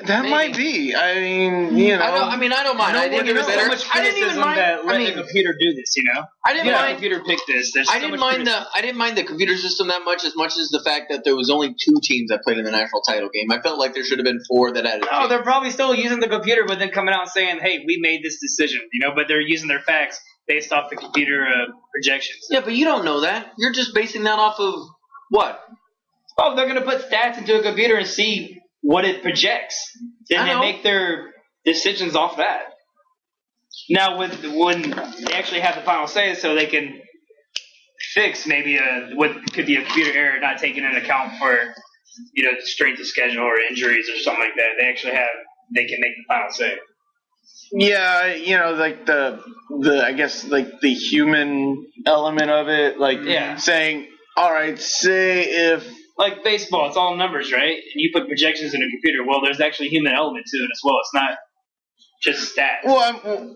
That might be. I mean,
I don't mind. I think it was better.
So much criticism that let the computer do this.
I didn't mind.
The computer picked this.
I didn't mind the computer system that much as the fact that there was only 2 teams that played in the national title game. I felt like there should have been 4 that had.
Oh, they're probably still using the computer, but then coming out and saying, "Hey, we made this decision," But they're using their facts based off the computer projections.
Yeah, but you don't know that. You're just basing that off of what?
Oh, they're going to put stats into a computer and see what it projects. Then they make their decisions off that. Now, when they actually have the final say, so they can fix maybe what could be a computer error not taking into account for strength of schedule or injuries or something like that. They can make the final say.
Yeah, I guess the human element of it, saying, all right, say if.
Like baseball, it's all numbers, right? And you put projections in a computer. Well, there's actually a human element to it as well. It's not just stats.
Well,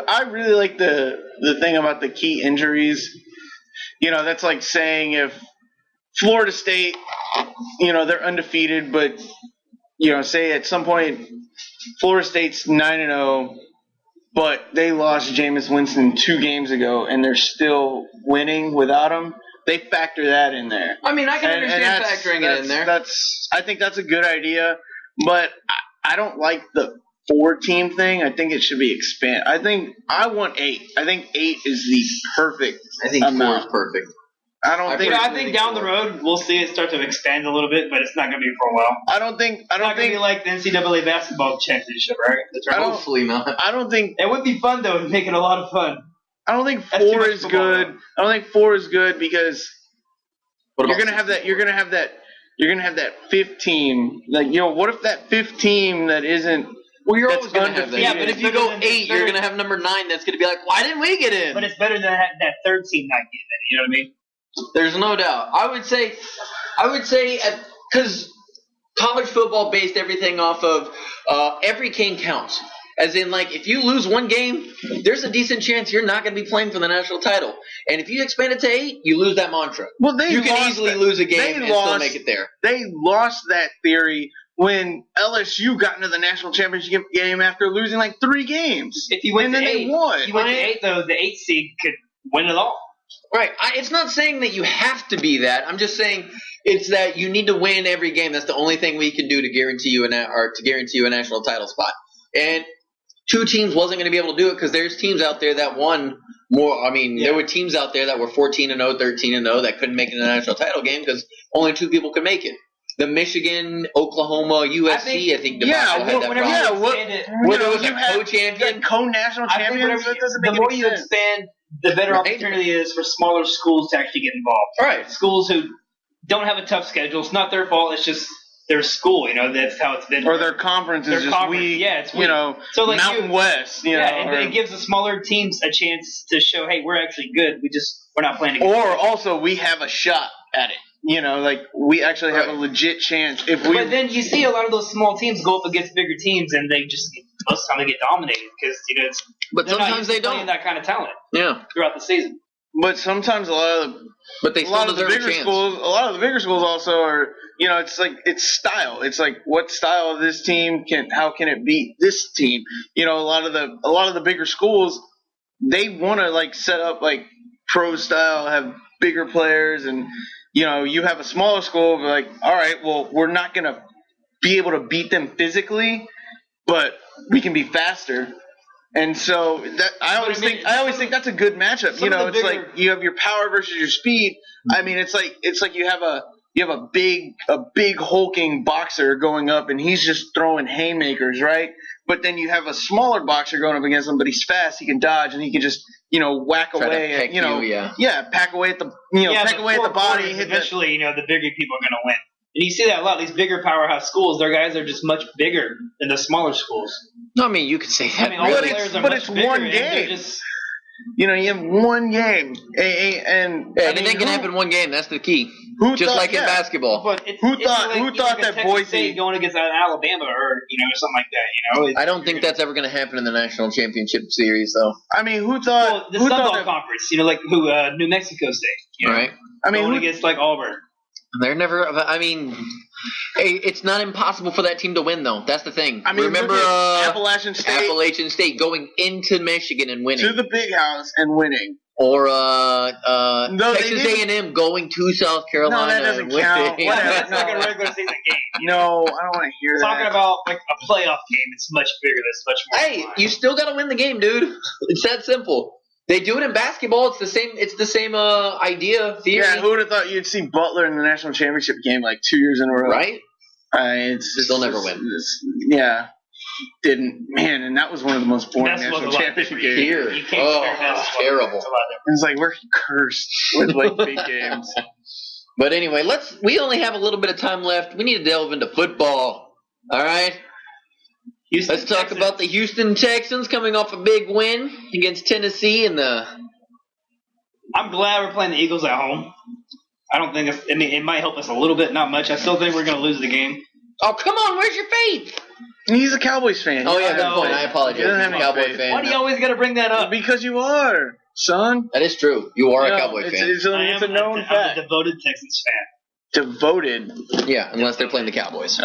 I really like the thing about the key injuries. That's like saying if Florida State, they're undefeated, but say at some point Florida State's 9-0, but they lost Jameis Winston 2 games ago, and they're still winning without him. They factor that in there.
I mean, I can understand factoring it in there.
I think that's a good idea, but I don't like the 4-team thing. I think it should be expanded. I want 8. I think 8 is the perfect amount.
4 is perfect.
I think down the road we'll see it start to expand a little bit, but it's not going to be for a while.
I don't think
it's not going to be like the NCAA basketball championship, right?
That's right. Hopefully not.
I don't think
it would be fun though to make it a lot of fun.
I don't think 4 is good. I don't think 4 is good because you're gonna have that. You're gonna have that 5th team. What if that 5th team that isn't?
Well, you're always gonna have that. Yeah, but if you go 8, you're gonna have number 9. That's gonna be like, why didn't we get in?
But it's better than that 3rd team not getting in. You know what I mean?
There's no doubt. I would say, because college football based everything off of every game counts. As in, like, if you lose one game, there's a decent chance you're not going to be playing for the national title. And if you expand it to 8, you lose that mantra.
Well,
you can easily lose a game and still make it there.
They lost that theory when LSU got into the national championship game after losing like 3 games.
If you went
and
to
then
8,
they won.
if you went to 8, though, the 8 seed could win it all.
Right. It's not saying that you have to be that. I'm just saying it's that you need to win every game. That's the only thing we can do to guarantee you a national title spot. And 2 teams wasn't going to be able to do it because there's teams out there that won more. I mean, there were teams out there that were 14-0, 13-0 that couldn't make it in the national title game because only 2 people could make it. The Michigan, Oklahoma, USC, I think debacle had that problem. Where there was a co-champion,
co-national champions.
The more you expand, the better opportunity is for smaller schools to actually get involved.
Right.
Schools who don't have a tough schedule. It's not their fault. It's just their school. That's how it's been.
Or their conference is just weak.
Yeah, it's weak.
So like Mountain West.
It gives the smaller teams a chance to show, hey, we're actually good. We're not playing against.
Or also, we have a shot at it. Like we actually have a legit chance if we.
But then you see a lot of those small teams go up against bigger teams, and they just most of the time they get dominated because it's.
But sometimes they don't
that kind of talent.
Yeah.
Throughout the season.
But sometimes a lot of the bigger schools also are. It's like it's style. It's like what style of this team how can it beat this team? A lot of the bigger schools, they want to like set up like pro style, have bigger players, and you have a smaller school, but like, all right, well, we're not gonna be able to beat them physically, but we can be faster. And so that I always think that's a good matchup. It's like you have your power versus your speed. I mean, it's like you have a big hulking boxer going up, and he's just throwing haymakers, right? But then you have a smaller boxer going up against him, but he's fast, he can dodge, and he can just whack away, pack away at the peck away at the body.
Eventually, the bigger people are going to win. And you see that a lot. These bigger powerhouse schools, their guys are just much bigger than the smaller schools.
No, I mean, you could say that.
But it's one game. You have one game, and
anything can happen in one game. That's the key. Just like in basketball.
But
who thought that Boise
State going against Alabama or something like that?
I don't think that's ever going to happen in the national championship series, though.
I mean, who thought
the Sun Belt Conference? Like New Mexico State,
right?
I mean, going against like Auburn.
They're never. I mean, it's not impossible for that team to win, though. That's the thing.
I mean,
remember
Appalachian State
going into Michigan and winning
to the Big House and winning,
or Texas A&M going to South Carolina.
No, that doesn't count.
That's like a regular season game.
No, I don't want to hear that.
Talking about like a playoff game, it's much bigger. That's much more.
Hey, you still got to win the game, dude. It's that simple. They do it in basketball. It's the same idea, theory.
Yeah, who would have thought you'd see Butler in the national championship game like 2 years in a row?
Right?
Still
never win.
Didn't. Man, and that was one of the most boring national championship games.
Here. Terrible.
It's like we're cursed with like big games.
But anyway, we only have a little bit of time left. We need to delve into football. All right? Let's talk about the Houston Texans coming off a big win against Tennessee in the.
I'm glad we're playing the Eagles at home. I don't think it might help us a little bit, not much. I still think we're going to lose the game.
Oh, come on. Where's your faith?
He's a Cowboys fan.
Oh, yeah, good point. I apologize. He's a Cowboys fan.
Why do you always got to bring that up?
Because you are, son.
That is true. You are a Cowboys fan.
It's a known fact.
I'm a devoted Texans fan.
Devoted?
Yeah, unless they're playing the Cowboys.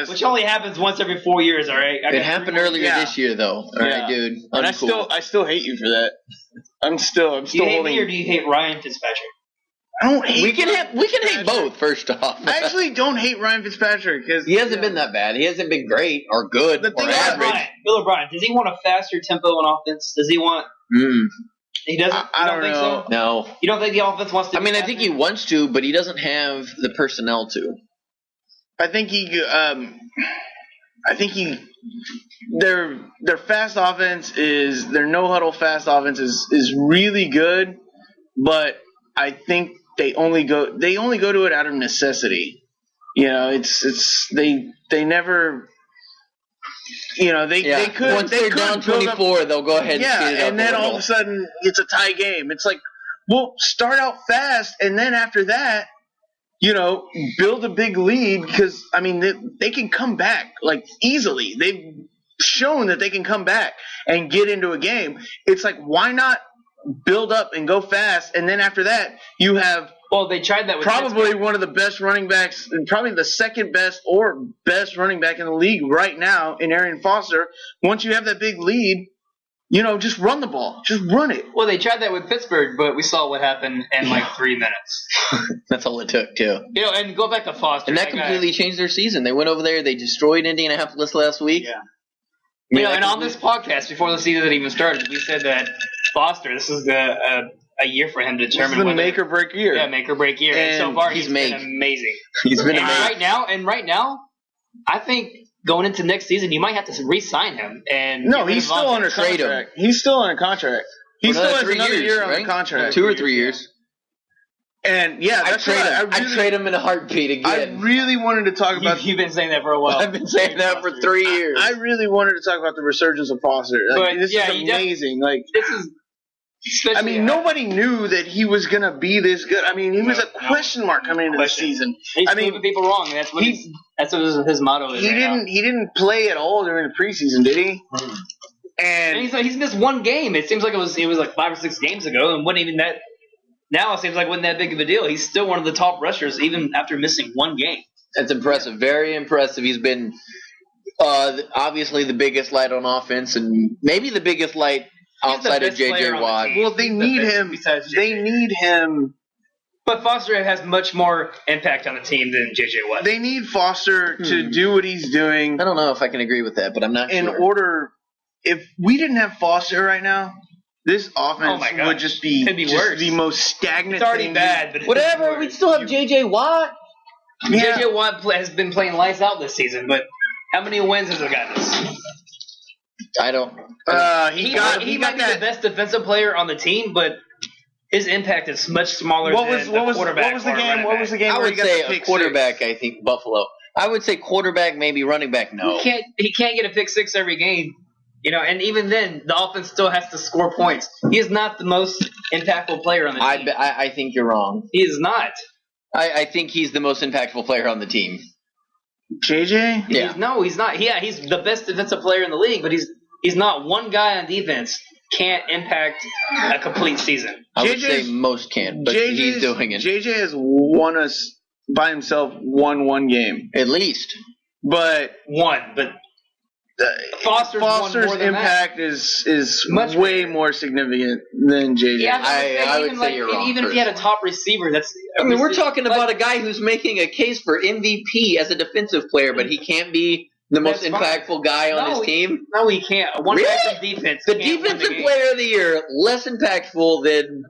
Which only happens once every 4 years, all right?
It happened earlier this year, though. All right, dude.
And I still hate you for that. I'm still
do you hate me or do you hate Ryan Fitzpatrick?
I don't hate.
We can hate both. First off,
I actually don't hate Ryan Fitzpatrick because
he hasn't been that bad. He hasn't been great or good or average.
Bill O'Brien, does he want a faster tempo on offense? Does he want? He doesn't.
I don't think
so.
No.
You don't think the offense wants to?
I mean, I think he wants to, but he doesn't have the personnel to.
I think their fast offense is their no huddle fast offense is really good, but I think they only go to it out of necessity. They never. They could.
Once they're down 24, they'll go ahead and speed it up.
And then all of a sudden it's a tie game. It's like, Well, start out fast, and then after that, build a big lead because, I mean, they can come back, like, easily. They've shown that they can come back and get into a game. It's like, why not build up and go fast, and then after that, you have
they tried that with
probably
Pittsburgh.
one of the best running backs, probably the second best or best running back in the league right now in Arian Foster. Once you have that big lead, just run the ball. Just run it.
Well, they tried that with Pittsburgh, but we saw what happened in like 3 minutes.
That's all it took, too.
And go back to Foster.
And that completely changed their season. They went over there. They destroyed Indianapolis last week.
Yeah. And on this podcast, before the season even started, we said that Foster, this is a year for him to determine
whether
whether
make or break year.
Yeah, make or break year. And so far, he's been amazing.
He's been
and
amazing.
right now, I think going into next season, you might have to re-sign him. And
no, he's still under contract. He's still under contract. He still has another year on the contract.
2 or 3 years.
And that's
I'd trade him in a heartbeat again.
I really wanted to talk about.
You've been saying that for a while.
I've been saying that for 3 years.
I really wanted to talk about the resurgence of Foster. This is amazing.
This is.
I mean, nobody knew that he was gonna be this good. I mean, he was a question mark coming into the season.
He's proving people wrong. That's what his motto is.
He didn't play at all during the preseason, did he? And
he's missed one game. It seems like it was like 5 or 6 games ago, and wasn't even that. Now it seems like wasn't that big of a deal. He's still one of the top rushers, even after missing one game.
That's impressive. Very impressive. He's been obviously the biggest light on offense, and maybe the biggest light outside of J.J. Watt.
Well, they need him. They need him.
But Foster has much more impact on the team than J.J. Watt.
They need Foster to do what he's doing.
I don't know if I can agree with that, but I'm not sure.
In order, if we didn't have Foster right now, this offense would just be the most stagnant.
It's already bad, but
whatever. We'd still have J.J. Watt.
Yeah. J.J. Watt has been playing lights out this season, but how many wins has he gotten us?
I don't.
He might be the best defensive player on the team, but his impact is much smaller than the quarterback.
What was the game?
I would say a quarterback. I think Buffalo. I would say quarterback, maybe running back. No,
he can't get a pick six every game. And even then, the offense still has to score points. He is not the most impactful player on the team.
I think you're wrong.
He is not.
I think he's the most impactful player on the team.
JJ?
Yeah.
He's not. Yeah, he's the best defensive player in the league, but he's not. One guy on defense can't impact a complete season.
I would say most can't, but he's doing it.
JJ has won us by himself one game.
At least.
But
Foster's
impact is much way more significant than JJ.
Yeah,
I would say you're wrong.
Even if he had a top receiver,
we're talking about a guy who's making a case for MVP as a defensive player, but he can't be the most impactful guy on his team.
No, he can't. One guy from defense.
The defensive player of the year, less impactful than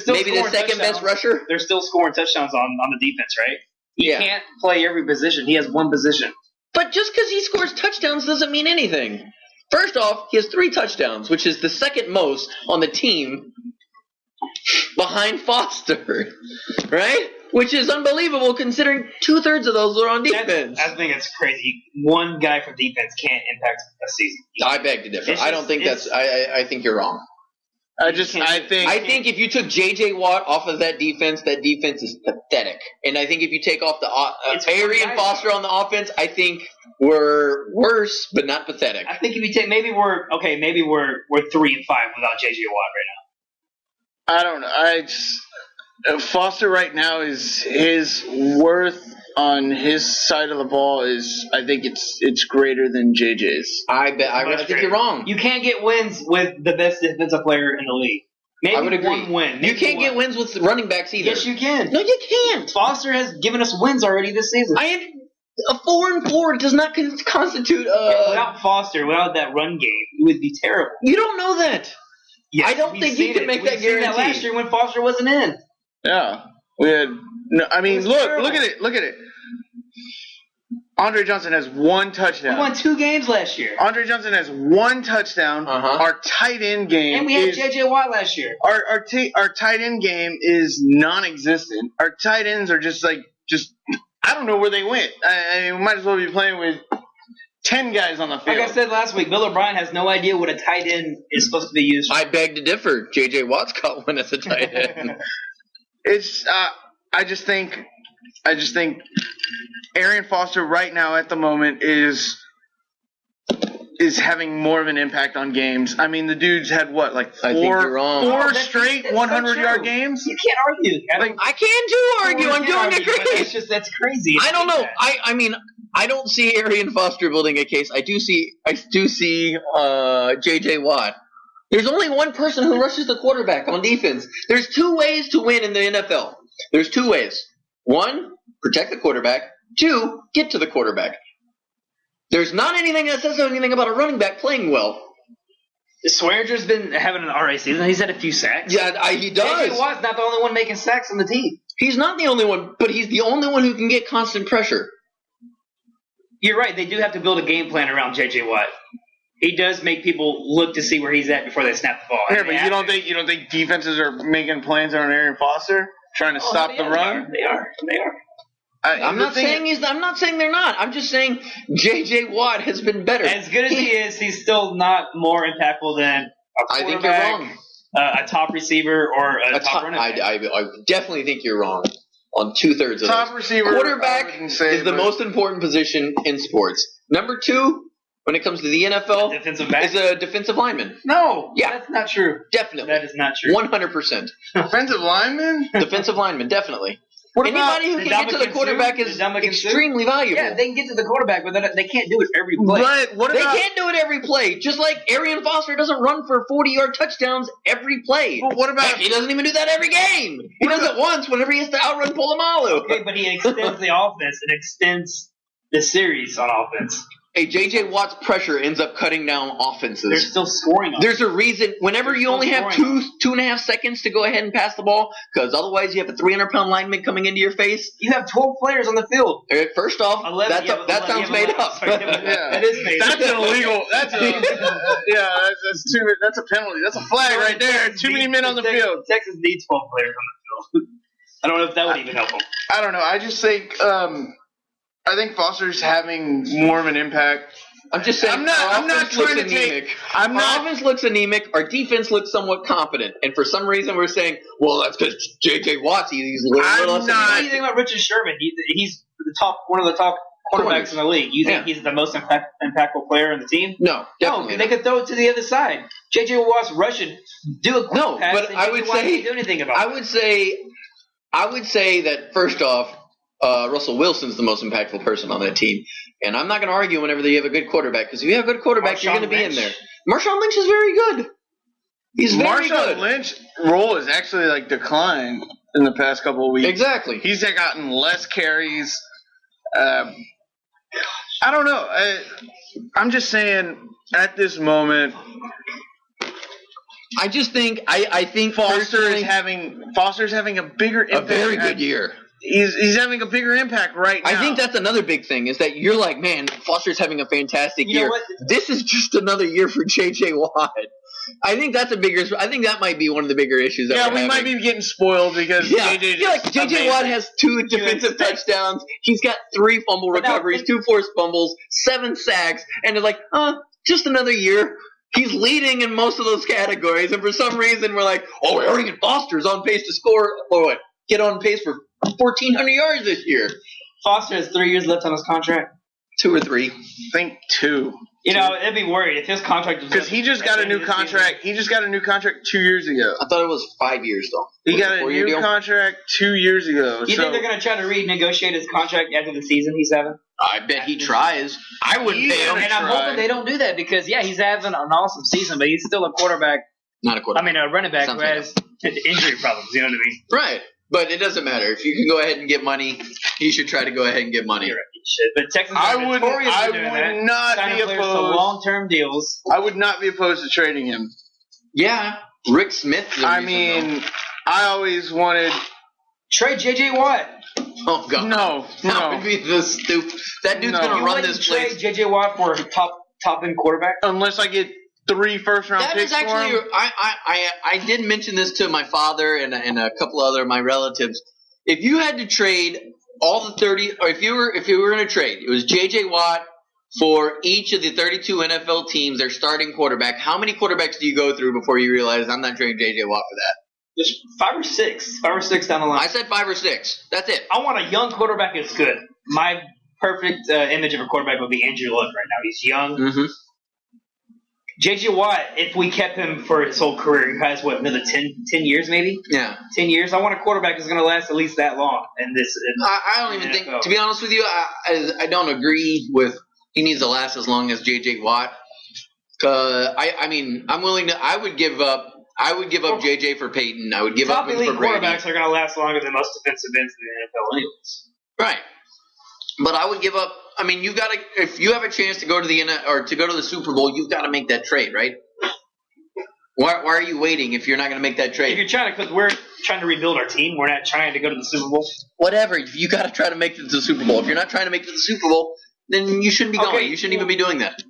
maybe the second best rusher.
They're still scoring touchdowns on the defense, right? He can't play every position. He has one position.
But just because he scores touchdowns doesn't mean anything. First off, he has 3 touchdowns, which is the second most on the team behind Foster, right? Which is unbelievable considering 2/3 of those were on defense.
I think it's crazy. One guy from defense can't impact a season.
I beg to differ. I don't think that's. I think you're wrong.
I think
if you took J.J. Watt off of that defense is pathetic. And I think if you take off the Arian Foster on the offense, I think we're worse, but not pathetic.
I think if you take maybe we're 3 and 5 without J.J. Watt right now.
I don't know. Foster right now is his worth on his side of the ball is I think it's greater than JJ's.
I think you're wrong.
You can't get wins with the best defensive player in the league. Maybe
I would agree.
One win.
You can't get wins with running backs either.
Yes, you can.
No, you can't.
Foster has given us wins already this season.
A 4-4 does not constitute
without Foster, without that run game, it would be terrible.
You don't know that.
Yes,
I don't think you can make that guarantee.
That last year when Foster wasn't in.
Yeah, we had. No, I mean, look at it. Andre Johnson has 1 touchdown.
We won 2 games last year.
Andre Johnson has 1 touchdown. Our tight end game,
and we had J.J. Watt last year.
Our tight end game is non-existent. Our tight ends are just I don't know where they went. I mean, we might as well be playing with 10 guys on the field.
Like I said last week, Bill O'Brien has no idea what a tight end is supposed to be used for.
I beg to differ. J.J. Watt's got one as a tight end.
It's I just think Arian Foster right now at the moment is having more of an impact on games. I mean, the dude's had what, like
I think you're wrong.
four
That's
straight
so
100-yard
true.
games?
You can't argue.
I can too argue. I'm doing a
It's
great.
just that's crazy.
I don't know. I mean, I don't see Arian Foster building a case. I do see J.J. Watt. There's only one person who rushes the quarterback on defense. There's 2 ways to win in the NFL. There's 2 ways. 1, protect the quarterback. 2, get to the quarterback. There's not anything that says anything about a running back playing well.
Swearinger's been having an alright season. He's had a few sacks.
Yeah, he does.
J.J. Watt's not the only one making sacks on the team.
He's not the only one, but he's the only one who can get constant pressure.
You're right. They do have to build a game plan around J.J. Watt. He does make people look to see where he's at before they snap the ball.
Yeah, but you don't think defenses are making plans on Arian Foster, trying to stop the run?
They are.
I'm not saying they're not. I'm just saying J.J. Watt has been better.
As good as he is, he's still not more impactful than a
I think you're
quarterback,
wrong.
A top receiver, or a top running back.
I definitely think you're wrong on 2/3 of
Top
those.
receiver,
Quarterback
I wouldn't say,
is the
but-
most important position in sports. Number 2, when it comes to the NFL,
Defensive back?
is a defensive lineman.
No,
Yeah.
that's not true.
Definitely.
That is not true.
100%.
Defensive lineman?
Defensive lineman, definitely.
What about
Anybody who can get to the
Ndamukong
quarterback
Suh?
is
Ndamukong Suh?
extremely valuable.
Yeah, they can get to the quarterback, but they can't do it every play.
But what
They
about
can't do it every play, just like Arian Foster doesn't run for 40-yard touchdowns every play.
But what about-
Heck, he doesn't even do that every game. He does it once whenever he has to outrun Polamalu.
Okay, but he extends the offense. It extends the series on offense.
Hey, J.J. Watt's pressure ends up cutting down offenses.
They're still scoring on
There's a reason. Whenever
They're
you
still
only have
scoring.
2.5 seconds to go ahead and pass the ball, because otherwise you have a 300-pound lineman coming into your face.
You have 12 players on the field.
First off,
11,
that sounds made up.
Sorry,
Yeah.
That is made up.
That's an illegal. That's a penalty. That's a flag right there. Too many men on the field.
Texas needs 12 players on the field. I don't know if that would even help them.
I don't know. I just think I think Foster's having more of an impact.
I'm just saying.
I'm not trying to take. I'm
Our
not.
offense looks anemic. Our defense looks somewhat competent, and for some reason we're saying, well, that's because J.J. Watt's he's a little
I'm
less.
not-
What do you think about Richard Sherman? He's one of the top quarterbacks in the league. You think he's the most impactful player in the team?
No, definitely
No, they could throw it to the other side. J.J. Watt's rushing, do a quick
No,
pass,
but
and
I would
J.J. Watt
say-
can't do anything about
I
it.
would say that first off, Russell Wilson's the most impactful person on that team, and I'm not going to argue whenever you have a good quarterback, because if you have a good quarterback, you're going to be in there. Marshawn Lynch is very good. He's very
Marshawn
good.
Lynch's role has actually declined in the past couple of weeks.
Exactly.
He's gotten less carries. I don't know. I'm just saying at this moment,
I just think I think
Foster's
personally,
having a bigger
a
impact.
very good year.
He's having a bigger impact right now.
I think that's another big thing is that you're like, man, Foster's having a fantastic
You know
year.
what?
This is just another year for J.J. Watt. I think that's I think that might be one of the bigger issues. That we're
we might
having.
be getting spoiled because
Yeah,
JJ.
yeah, like J.J. Watt has 2 defensive touchdowns. He's got 3 fumble
But now
recoveries,
think-
2 forced fumbles, 7 sacks, and it's like, just another year. He's leading in most of those categories, and for some reason we're like, oh, Arian Foster's on pace to score, or what? Get on pace for 1,400 yards this year.
Foster has 3 years left on his contract.
2 or 3.
I think 2.
You know, it'd be worried if his contract was
Because he just got a new contract. He just got a new contract 2 years ago.
I thought it was 5 years though.
He
Was it
got a
4-year
new
deal?
contract 2 years ago.
You
so
think they're going to try to renegotiate his contract after the season he's having?
I bet he tries. I wouldn't
He's
pay him.
gonna
And I'm
try.
hoping they don't do that because, yeah, he's having an awesome season, but he's still a quarterback.
Not a quarterback.
A running back
Sounds
who has injury problems. You know what I mean?
Right. But it doesn't matter. If you can go ahead and get money, you should try to go ahead and get money.
You're right, you should. But Texans
I
are
would
notorious for doing
not
that. Signing
be
players to
opposed.
long-term deals.
I would not be opposed to trading him.
Yeah. Rick Smith.
I mean, I always wanted.
Trade J.J. Watt.
Oh god.
No,
That would
no.
be the stupid. That dude's
No.
gonna
You
run
wouldn't
this
trade
place.
J.J. Watt for a top-end quarterback?
Unless I get 3 first-round
That
picks
is actually.
for him.
I did mention this to my father and a couple other of my relatives. If you had to trade all the 30, or if you were going to trade, it was J.J. Watt for each of the 32 NFL teams, their starting quarterback, how many quarterbacks do you go through before you realize I'm not trading J.J. Watt for that?
Just 5 or 6 down the line.
I said 5 or 6. That's it.
I want a young quarterback that's good. My perfect image of a quarterback would be Andrew Luck right now. He's young.
Mm-hmm.
J.J. Watt, if we kept him for his whole career, he has, another 10 years maybe?
Yeah.
10 years? I want a quarterback that's going to last at least that long.
I don't even think, to be honest with you, I don't agree with he needs to last as long as J.J. Watt. I'm willing to, I would give up J.J. for Peyton. I would give up him for Brady.
Quarterbacks are going to last longer than most defensive ends in the NFL anyways.
Right. But I would give up. I mean, you've got to. If you have a chance to go to the Super Bowl, you've got to make that trade, right? Why are you waiting if you're not going to make that trade?
If you're trying to, because we're trying to rebuild our team, we're not trying to go to the Super Bowl.
Whatever. You got to try to make it to the Super Bowl. If you're not trying to make it to the Super Bowl, then you shouldn't be going. You shouldn't even be doing that.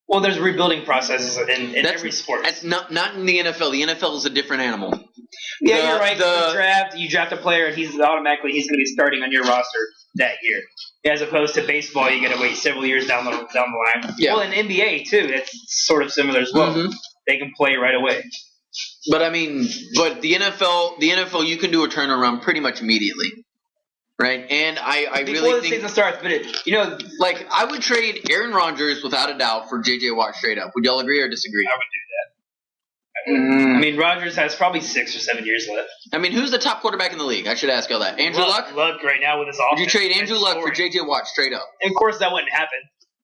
Well, there's rebuilding processes in every sport.
That's not in the NFL. The NFL is a different animal.
Yeah, you're right. You draft a player, and he's going to be starting on your roster that year. As opposed to baseball, you got to wait several years down the line.
Yeah.
Well, in NBA too, it's sort of similar as well.
Mm-hmm.
They can play right away.
But the NFL, you can do a turnaround pretty much immediately, right? And I
Before
really
the
think
season starts, but
I would trade Aaron Rodgers without a doubt for J.J. Watt straight up. Would y'all agree or disagree?
I would do that. I mean, Rodgers has probably 6 or 7 years left.
I mean, who's the top quarterback in the league? I should ask y'all that. Andrew Luck?
Luck right now with his offense.
Would you trade Andrew Luck for J.J. Watt straight up?
And of course, that wouldn't happen.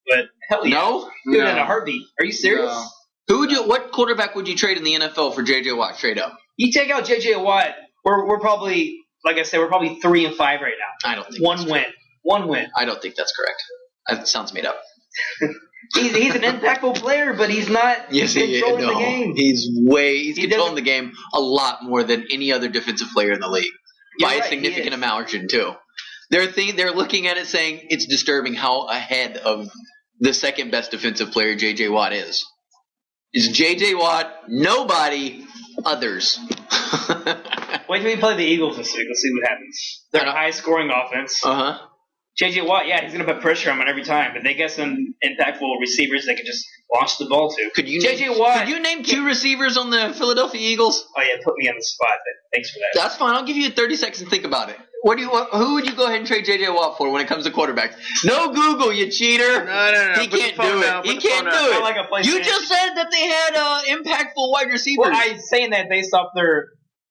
But hell yeah.
No?
Do it in a heartbeat. Are you serious?
No.
What quarterback would you trade in the NFL for J.J. Watt straight up?
You take out J.J. Watt, we're probably, like I said, we're probably 3-5 right now.
I don't think
One win.
I don't think that's correct. That sounds made up.
He's an impactful player, but he's not controlling the game.
He's controlling the game a lot more than any other defensive player in the league by a significant margin too. They're looking at it saying it's disturbing how ahead of the second best defensive player J.J. Watt is. It's J.J. Watt, nobody, others.
Wait till we play the Eagles this week. Let's see what happens. They're a high-scoring offense.
Uh-huh.
J.J. Watt, he's going to put pressure on him every time, but they get some impactful receivers they can just launch the ball to.
Could you
Watt,
name 2 receivers on the Philadelphia Eagles?
Oh, yeah, put me on the spot. But thanks for that.
That's fine. I'll give you 30 seconds to think about it. Who would you go ahead and trade J.J. Watt for when it comes to quarterbacks? No Google, you cheater.
No.
He can't do it. He can't do it.
Like
you just said that they had impactful wide receivers.
Well, I'm saying that based off their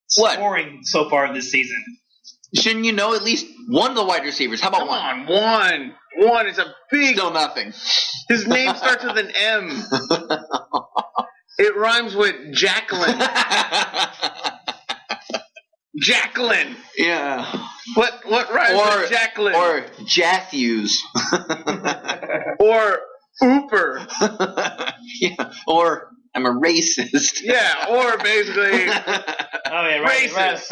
scoring so far this season.
Shouldn't you know at least one of the wide receivers? How about one?
One is a big...
Still nothing.
His name starts with an M. It rhymes with Jacqueline. Jacqueline.
Yeah.
What rhymes with Jacqueline?
Or Jathews.
Or Ooper.
Yeah. Or I'm a racist.
Yeah, or basically
racist.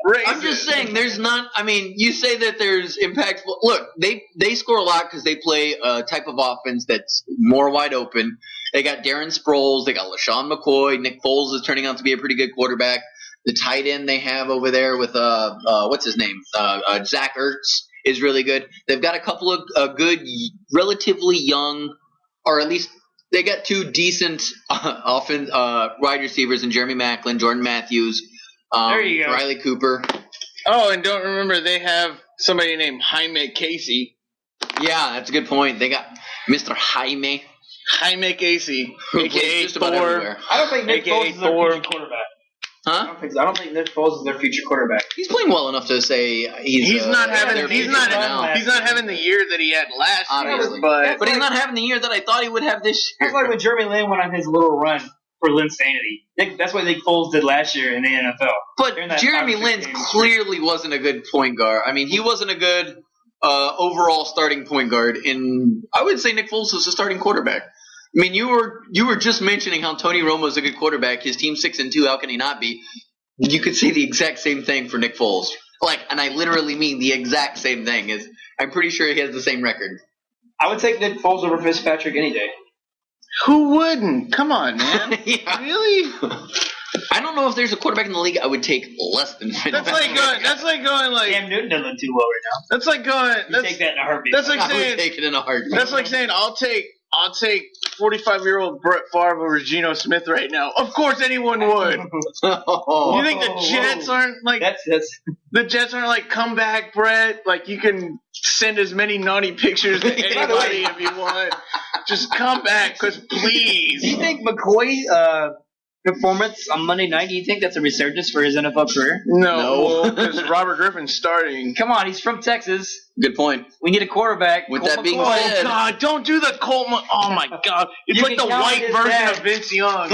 Racist.
I'm just saying there's not – I mean, you say that there's impactful – look, they score a lot because they play a type of offense that's more wide open. They got Darren Sproles. They got LaShawn McCoy. Nick Foles is turning out to be a pretty good quarterback. The tight end they have over there with what's his name? Zach Ertz is really good. They've got a couple of good, relatively young, or at least they got 2 decent wide receivers in Jeremy Maclin, Jordan Matthews,
there you go.
Riley Cooper.
Oh, and don't remember they have somebody named Jaime Casey.
Yeah, that's a good point. They got Mr. Jaime
Casey,
who
a.k.a.
plays just about everywhere.
I don't think Nick Foles is their future quarterback.
Huh?
I don't think Nick Foles is their future quarterback.
He's playing well enough to say he's
not having
their
the year that he had last
obviously.
year. But
he's not having the year that I thought he would have this year.
That's like when Jeremy Lin went on his little run for Linsanity. That's what Nick Foles did last year in the NFL.
But Jeremy Lin clearly wasn't a good point guard. I mean, he wasn't a good overall starting point guard. I would say Nick Foles was a starting quarterback. I mean, you were just mentioning how Tony Romo is a good quarterback. His team's 6-2. How can he not be? You could say the exact same thing for Nick Foles. And I literally mean the exact same thing. I'm pretty sure he has the same record.
I would take Nick Foles over Fitzpatrick any day.
Who wouldn't? Come on, man.
Yeah.
Really?
I don't know if there's a quarterback in the league I would take less than Finn.
That's like going like.
Cam Newton doesn't look too low right now.
That's like going.
You take that in a heartbeat.
That's like
I would
saying.
take it in a heartbeat.
That's like saying I'll take 45-year-old Brett Favre over Geno Smith right now. Of course, anyone would. You think the Jets aren't like
That's
the Jets aren't like come back, Brett? Like you can send as many naughty pictures to anybody if you want. Just come back, cause please.
Do you think McCoy's performance on Monday night? Do you think that's a resurgence for his NFL career?
No, because Robert Griffin's starting.
Come on, he's from Texas.
Good point.
We need a quarterback.
With
Colt
that being
McCoy.
said-
Oh God! Don't do the Colt. Oh my God! It's
You
like
can
the
count
white
his
version
dad.
of Vince Young.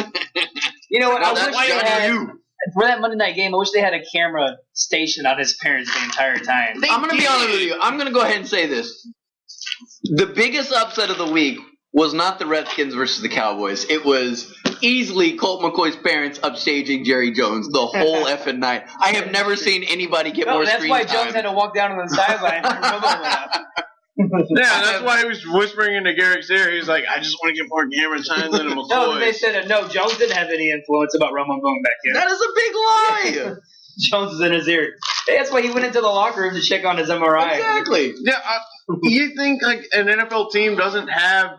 You know what?
No,
I
that's
wish they
Johnny
had
U.
for that Monday night game. I wish they had a camera stationed on his parents the entire time.
I'm going to be honest with you. I'm going to go ahead and say this. The biggest upset of the week was not the Redskins versus the Cowboys. It was easily Colt McCoy's parents upstaging Jerry Jones the whole effing night. I have never seen anybody get more
that's
screen
why
time.
Jones had to walk down to the sideline.
Yeah, that's why he was whispering into Garrett's ear. He was like, "I just want to get more camera time than McCoy."
No, they said no. Jones didn't have any influence about Romo going back in.
That is a big lie.
Jones is in his ear. That's why he went into the locker room to check on his MRI.
Exactly.
Yeah, you think like an NFL team doesn't have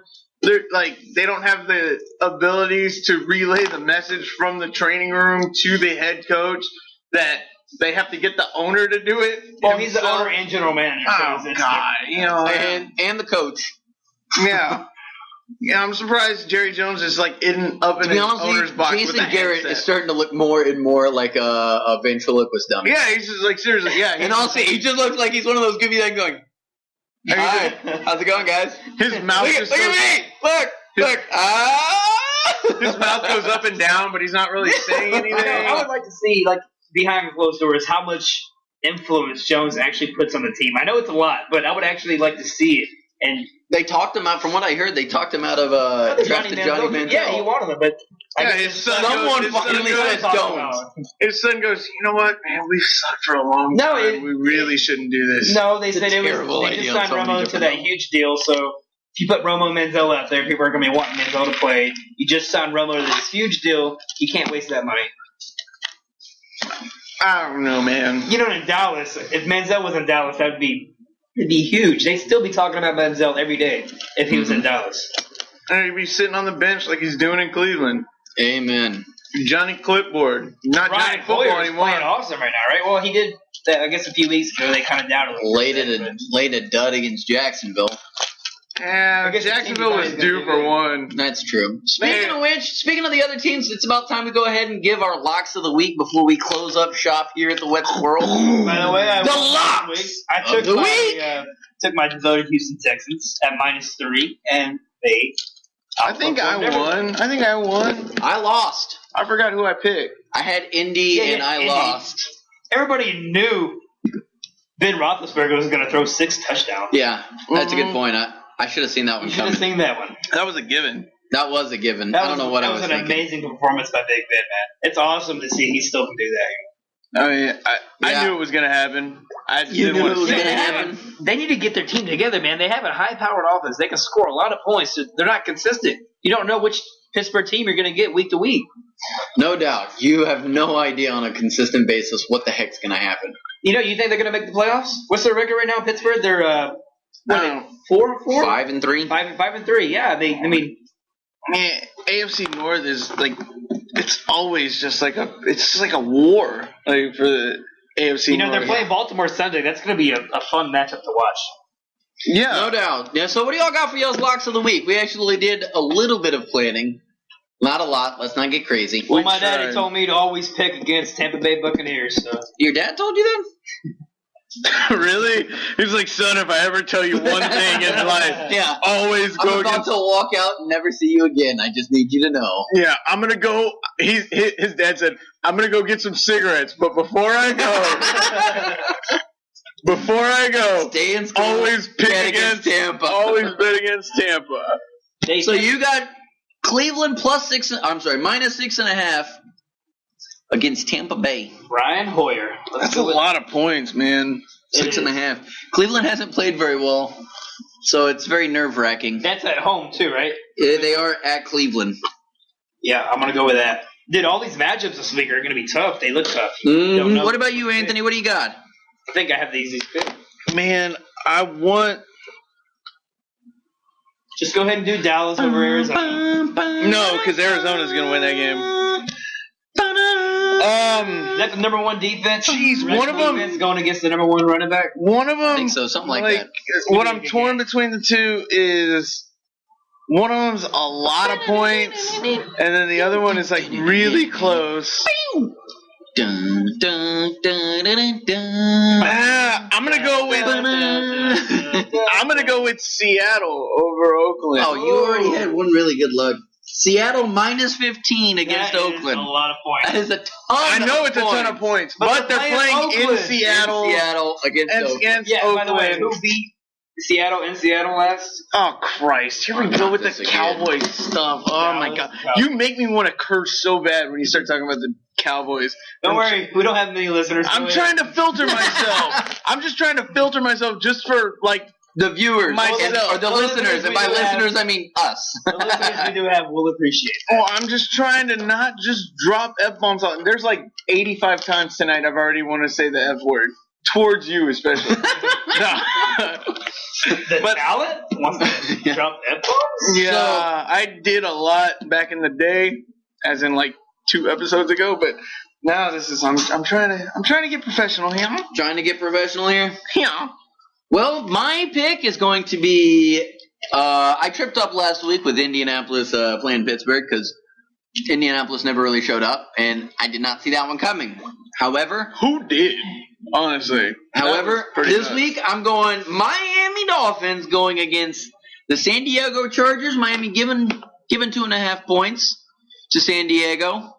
they don't have the abilities to relay the message from the training room to the head coach that they have to get the owner to do it?
Well, he's the
himself?
owner and general manager.
Oh
so it's
God, you know,
And the coach.
yeah. Yeah, I'm surprised Jerry Jones is like up in
To be
his
honest
owner's
with
box
you,
with
Jason
a
Garrett
headset.
is starting to look more and more like a ventriloquist dummy.
Yeah, he's just like seriously. Yeah,
And honestly, he just looks like he's one of those goofy things going, "Hi, how's it going, guys?
his mouth
Look
is
at me! Look!
his mouth goes up and down, but he's not really saying anything.
I would like to see, like, behind closed doors, how much influence Jones actually puts on the team. I know it's a lot, but I would actually like to see it. And
They talked him out, from what I heard, they talked him out of drafted Johnny Manziel.
Yeah, he wanted him, but
Yeah, his son
Someone
goes,
finally said don't.
his son goes, you know what, man, we've sucked for a long
No,
time. We really shouldn't do this.
No, they
It's a
said it
terrible
was. They
idea
just
on
signed
so many
Romo to
different
that
levels.
huge deal. So if you put Romo and Manziel out there, people are going to be wanting Manziel to play. You just signed Romo to this huge deal. You can't waste that money.
I don't know, man.
You know, in Dallas, if Manziel was in Dallas, it'd be huge. They'd still be talking about Manziel every day if he was in Dallas.
And he'd be sitting on the bench like he's doing in Cleveland.
Amen.
Johnny Clipboard. Not
Ryan
Johnny Football
Hoyer is
anymore.
playing awesome right now, right? Well, he did that, I guess, a few weeks ago. They kind of doubted him.
Laid a dud against Jacksonville.
Yeah,
I guess
Jacksonville was
he's gonna
due
do
for
it.
one.
That's true. Speaking of which, speaking of the other teams, it's about time to go ahead and give our locks of the week before we close up shop here at the Wet Squirrel.
By the way, I
The
won last
locks
week. I
of
took
the
my
week.
took my devoted Houston Texans at -3, and they.
I think I won.
I lost.
I forgot who I picked.
I had Indy
Yeah,
and I
Indy.
lost.
Everybody knew Ben Roethlisberger was going to throw 6 touchdowns.
Yeah, that's a good point. I should have seen that one
You should
coming.
have seen that one.
That was a given.
That was a given. I don't know what I was
That was an
thinking.
amazing performance by Big Ben, man. It's awesome to see he still can do that.
I mean, I
Yeah.
knew it was going to happen. I just
You
didn't
knew
want
it
to
was
say
gonna
it.
happen.
They need to get their team together, man. They have a high-powered offense. They can score a lot of points. They're not consistent. You don't know which Pittsburgh team you're going to get week to week.
No doubt. You have no idea on a consistent basis what the heck's going to happen.
You know, you think they're going to make the playoffs? What's their record right now in Pittsburgh? They're
I don't know.
4-4?
5-3.
5-3. Yeah, I mean,
Man, AFC North is like it's always just like a war like for the AFC
you know,
North.
they're playing Baltimore Sunday. That's going to be a fun matchup to watch.
Yeah.
No doubt. Yeah, so what do y'all got for y'all's locks of the week? We actually did a little bit of planning. Not a lot. Let's not get crazy.
Well, my daddy
tried.
told me to always pick against Tampa Bay Buccaneers. So.
Your dad told you that?
Really? He's like, son, if I ever tell you one thing in life,
Yeah.
always
I'm
go
about
against.
to walk out and never see you again. I just need you to know.
Yeah, I'm gonna go. His dad said, I'm gonna go get some cigarettes, but before I go,
Stay in school.
always pick
bet
against
Tampa.
Always bet against Tampa.
So you got Cleveland -6.5 against Tampa Bay.
Ryan Hoyer.
That's a lot of points, man.
It
6.5. Cleveland hasn't played very well, so it's very nerve-wracking.
That's at home too, right?
They are at Cleveland.
Yeah, I'm gonna go with that. Dude, all these matchups this week are going to be tough. They look tough. Don't know.
What about you, Anthony? What do you got?
I think I have the easiest pick.
Man, I want.
Just go ahead and do Dallas over Arizona.
No, because Arizona's going to win that game.
Is that the number one defense?
Jeez, one of them
defense going against the number one running back.
One of them.
I think so, something like that.
What I'm torn between the two is one of them's a lot of points, and then the other one is like really close.
Dun, dun, dun, dun, dun.
I'm gonna go with Seattle over Oakland.
Oh, you already had one really good luck. Seattle minus 15 against Oakland.
That is a lot of points.
That is a ton.
I know it's a ton of points, but they're playing in Seattle.
Against Oakland.
Yeah,
Oakland.
by the way, who beat Seattle in Seattle last?
Oh Christ! Here we go with the Cowboys stuff. Oh my God! You make me want to curse so bad when you start talking about the Cowboys.
Don't worry, we don't have many listeners.
I'm trying to filter myself. I'm just trying to filter myself just for like
the viewers
myself.
or the listeners. And by listeners, I mean us.
The listeners we do have will appreciate that.
Oh, I'm just trying to not just drop F-bombs on. There's like 85 times tonight I've already want to say the F word. Towards you, especially.
The talent wants to drop F-bombs?
Yeah, I did a lot back in the day, as in like 2 episodes ago, but now this is I'm trying to get professional here.
Trying to get professional here?
Yeah.
Well, my pick is going to be I tripped up last week with Indianapolis playing Pittsburgh because Indianapolis never really showed up, and I did not see that one coming. However,
who did? Honestly.
However, this week I'm going Miami Dolphins going against the San Diego Chargers. Miami given 2.5 points to San Diego.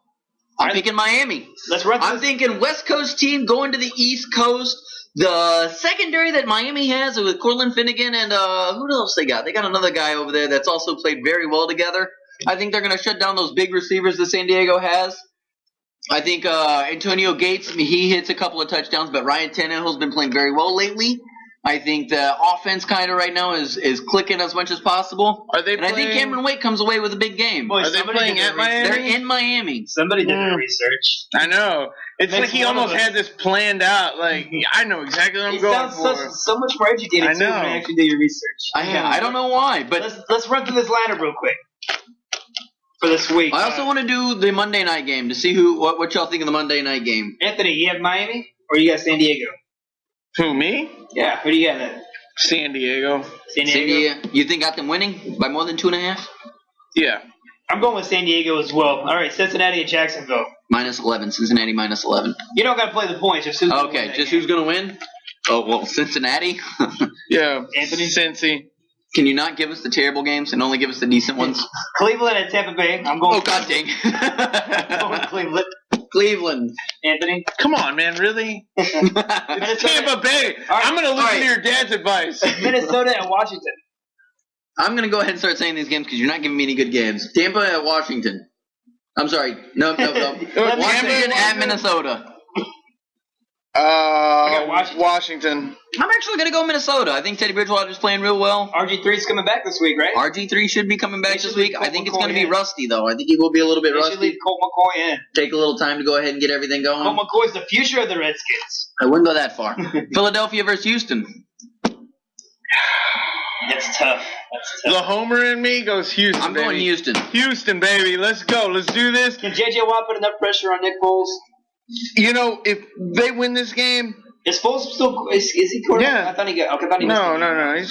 I'm picking Miami.
Let's run.
I'm thinking West Coast team going to the East Coast. The secondary that Miami has with Cortland Finnegan and who else they got? They got another guy over there that's also played very well together. I think they're going to shut down those big receivers that San Diego has. I think Antonio Gates, he hits a couple of touchdowns, but Ryan Tannehill's been playing very well lately. I think the offense kind of right now is clicking as much as possible.
Are they?
And I think Cameron Wake comes away with a big game.
Boy,
are they playing at Miami?
They're in Miami.
Somebody did their research.
I know. It's like he almost had this planned out. Like, I know exactly what I'm going for.
So much more educated
I
too
know.
when you actually do your research.
I don't know why, but
let's run through this lineup real quick for this week.
I also want to do the Monday night game to see what y'all think of the Monday night game.
Anthony, you have Miami or you got San Diego?
Who, me?
Yeah, who do you got then?
San Diego.
San Diego.
You think got them winning by more than 2.5?
Yeah.
I'm going with San Diego as well. All right, Cincinnati and Jacksonville.
Minus 11. Cincinnati minus 11.
You don't got to play the points. Just who's gonna win that
just
game.
who's going to win? Oh, well, Cincinnati.
Yeah.
Anthony?
Cincy.
Can you not give us the terrible games and only give us the decent ones?
Cleveland and Tampa Bay. I'm going.
Oh, God dang.
I'm going with Cleveland.
Cleveland.
Anthony.
Come on, man. Really? It's Tampa Bay.
Right.
I'm going to listen to your dad's advice.
Minnesota and Washington.
I'm going to go ahead and start saying these games because you're not giving me any good games. Tampa at Washington. I'm sorry. No. Washington at Minnesota.
I got
Washington.
I'm actually going to go Minnesota. I think Teddy Bridgewater's playing real well.
RG3's coming back this week, right?
RG3 should be coming back this week. I think it's going to be
in.
rusty, though. I think he will be a little bit
They should
rusty.
leave Colt McCoy in.
Take a little time to go ahead and get everything going.
Colt McCoy's the future of the Redskins.
I wouldn't go that far. Philadelphia versus Houston.
That's tough.
The homer in me goes Houston.
I'm going Houston.
Houston, baby. Let's go. Let's do this.
Can J.J. Watt put enough pressure on Nick Foles?
You know, if they win this game.
Is Foles still? Is he quarterback?
Yeah.
I thought he got. Okay, I thought he missed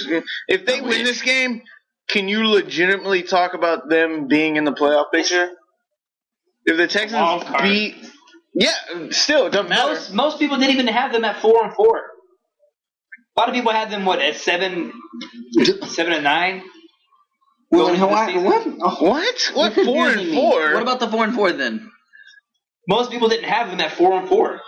the game.
No. If they win this game, can you legitimately talk about them being in the playoff picture? If the Texans beat, yeah, still it doesn't matter.
Most people didn't even have them at 4-4. A lot of people had them at 7-9.
What?
What 4-4?
What about the 4-4 then?
Most people didn't have them at 4-4.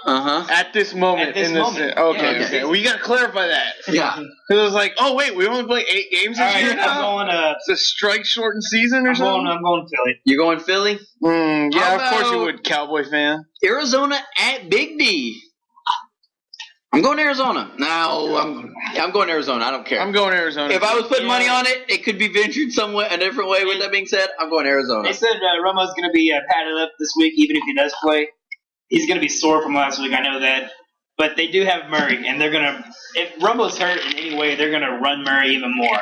At this moment.
At this moment.
Okay.
Yeah,
Okay. Well, you got to clarify that.
Yeah.
Because it was like, oh wait, we only play 8 games this year.
I'm going.
It's a strike shortened season or something.
I'm going Philly.
You're going Philly?
Yeah,
How
of course you
about
would, Cowboy fan.
Arizona at Big D. I'm going Arizona. No, I'm going Arizona. I don't care.
I'm going Arizona.
If I was putting money on it, it could be ventured somewhat a different way. With that being said, I'm going Arizona.
They said Romo's going to be padded up this week, even if he does play. He's going to be sore from last week. I know that. But they do have Murray, and they're going to – if Romo's hurt in any way, they're going to run Murray even more.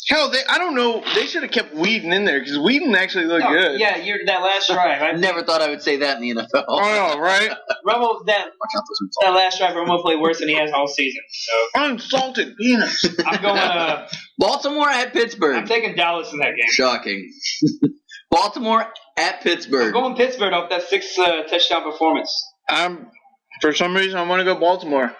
Hell, I don't know. They should have kept Whedon in there because Whedon actually looked good.
Yeah, that last drive.
I never thought I would say that in the NFL.
Oh, no, right?
Romo, that last drive, Romo played worse than he has all season. So
Unsalted peanuts.
I'm going
Baltimore at Pittsburgh.
I'm taking Dallas in that game.
Shocking. Baltimore at Pittsburgh.
I'm going Pittsburgh off that 6 touchdown performance.
For some reason, I want to go Baltimore.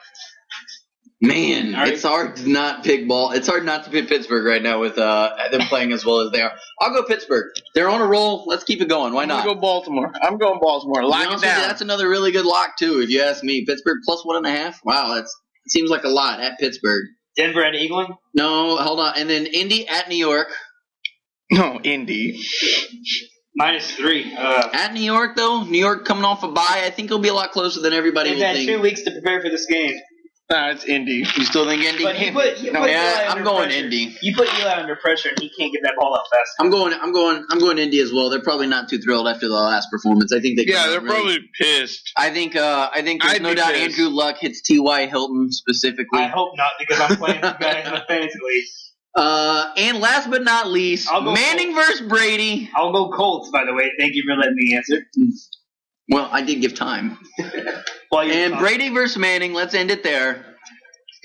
Man, it's hard to not pick It's hard not to pick Pittsburgh right now with them playing as well as they are. I'll go Pittsburgh. They're on a roll. Let's keep it going. Why not?
I'm going to go Baltimore. I'm going Baltimore. Lock it down.
That's another really good lock, too, if you ask me. Pittsburgh plus 1.5. Wow, that seems like a lot at Pittsburgh.
Denver at England?
No, hold on. And then Indy at New York.
No, Indy.
-3.
At New York, though. New York coming off a bye. I think it'll be a lot closer than everybody will think.
They've had 2 weeks to prepare for this game.
Nah, it's Indy.
You still think Indy?
But
I'm going Indy.
You put Eli under pressure, and he can't get that ball out fast.
I'm going Indy as well. They're probably not too thrilled after the last performance. I think
they're probably pissed.
I think there's no doubt Andrew Luck hits T.Y. Hilton specifically.
I hope not, because I'm playing some guys in the fantasy league.
And last but not least, Manning versus Brady.
I'll go Colts, by the way. Thank you for letting me answer.
Well, I did give time. And Brady versus Manning, let's end it there.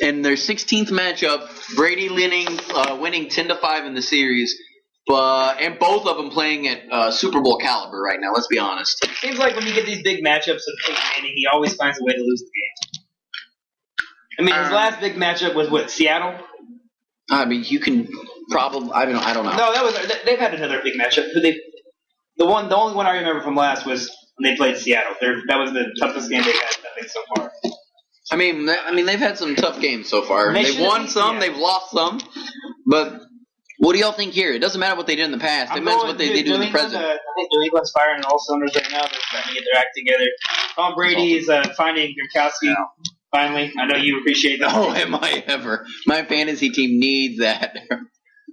And their 16th matchup, Brady winning 10-5 in the series, and both of them playing at Super Bowl caliber right now, let's be honest.
It seems like when you get these big matchups of Peyton Manning, he always finds a way to lose the game. I mean, his last big matchup was what, Seattle?
I mean, you can probably, I don't know.
No, they've had another big matchup. The only one I remember from last was when they played Seattle. That was the toughest game they've had, I think, so far.
I mean, they've had some tough games so far. They've won some, they've lost some. But what do y'all think here? It doesn't matter what they did in the past. It matters what they do in the present.
I think New England's firing on all cylinders right now. They're trying to get their act together. Tom Brady is finding Gronkowski. Finally, I know you appreciate that.
Oh, am I ever? My fantasy team needs that.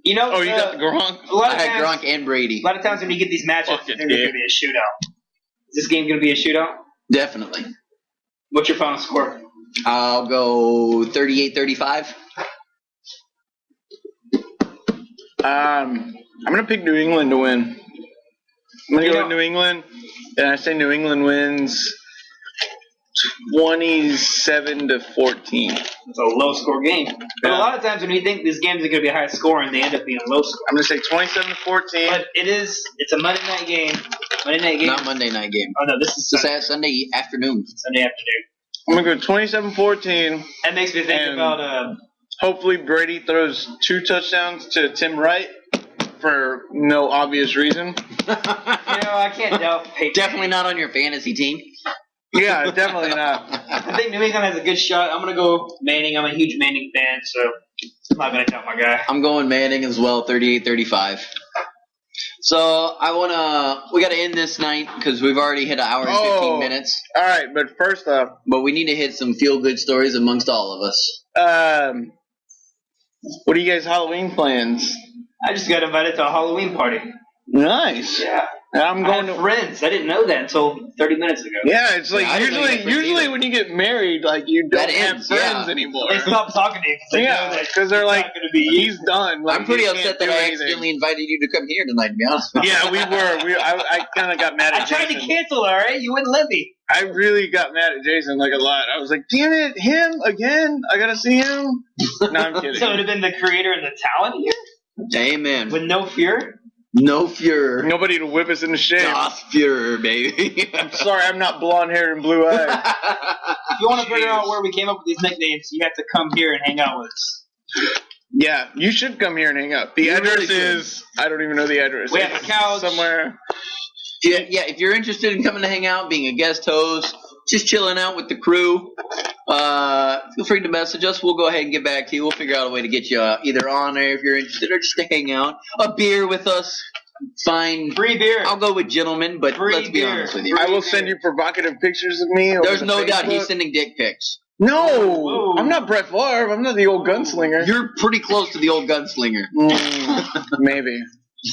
You know,
you got Gronk?
I had Gronk and Brady.
A lot of times when you get these matchups, it's going to be a shootout. Is this game going to be a shootout?
Definitely.
What's your final score?
I'll go 38-35.
I'm going to pick New England to win. I'm going to go with New England, and I say New England wins 27-14.
It's a low-score game. But a lot of times when you think these games are going to be high scoring, they end up being low score.
I'm going to say 27-14.
But it's a Monday night game.
Not Monday night game.
Oh, no, this is
Sunday afternoon.
Sunday afternoon.
I'm going to go 27-14.
That makes me think about...
hopefully Brady throws 2 touchdowns to Tim Wright for no obvious reason.
I can't doubt Peyton.
Definitely not on your fantasy team.
Yeah, definitely not.
I think New England has a good shot. I'm going to go Manning. I'm a huge Manning fan, so I'm not going to doubt my guy.
I'm going Manning as well, 38-35. So we got to end this night because we've already hit an hour and 15 minutes.
All right, but first off.
But we need to hit some feel-good stories amongst all of us.
What are you guys' Halloween plans?
I just got invited to a Halloween party.
Nice.
Yeah.
I'm going
to friends. I didn't know that until 30 minutes ago.
Yeah, it's like usually when you get married, like you don't have friends anymore.
They stop talking to you.
Because they're like, he's done. Like,
I'm pretty upset that I accidentally invited you to come here tonight, to be honest with you.
Yeah, we were. I kind of got mad at Jason.
I tried to cancel, all right? You wouldn't let me.
I really got mad at Jason like a lot. I was like, damn it, him again? I got to see him? No, I'm kidding.
So it would have been the creator and the talent here?
Amen.
With no fear?
No Fuhrer.
Nobody to whip us into shame.
Das Fuhrer, baby.
I'm sorry, I'm not blonde-haired and blue-eyed.
If you want to figure out where we came up with these nicknames, you have to come here and hang out with us.
Yeah, you should come here and hang out. The address is... I don't even know the address.
We have a couch.
Somewhere.
Yeah, if you're interested in coming to hang out, being a guest host, just chilling out with the crew, feel free to message us. We'll go ahead and get back to you. We'll figure out a way to get you either on there if you're interested or just to hang out. A beer with us. Fine.
Free beer.
I'll go with gentlemen, but let's be honest with you.
I will send you provocative pictures of me.
There's no doubt he's sending dick pics.
No,
Whoa.
I'm not Brett Favre. I'm not the old gunslinger.
You're pretty close to the old gunslinger.
Maybe.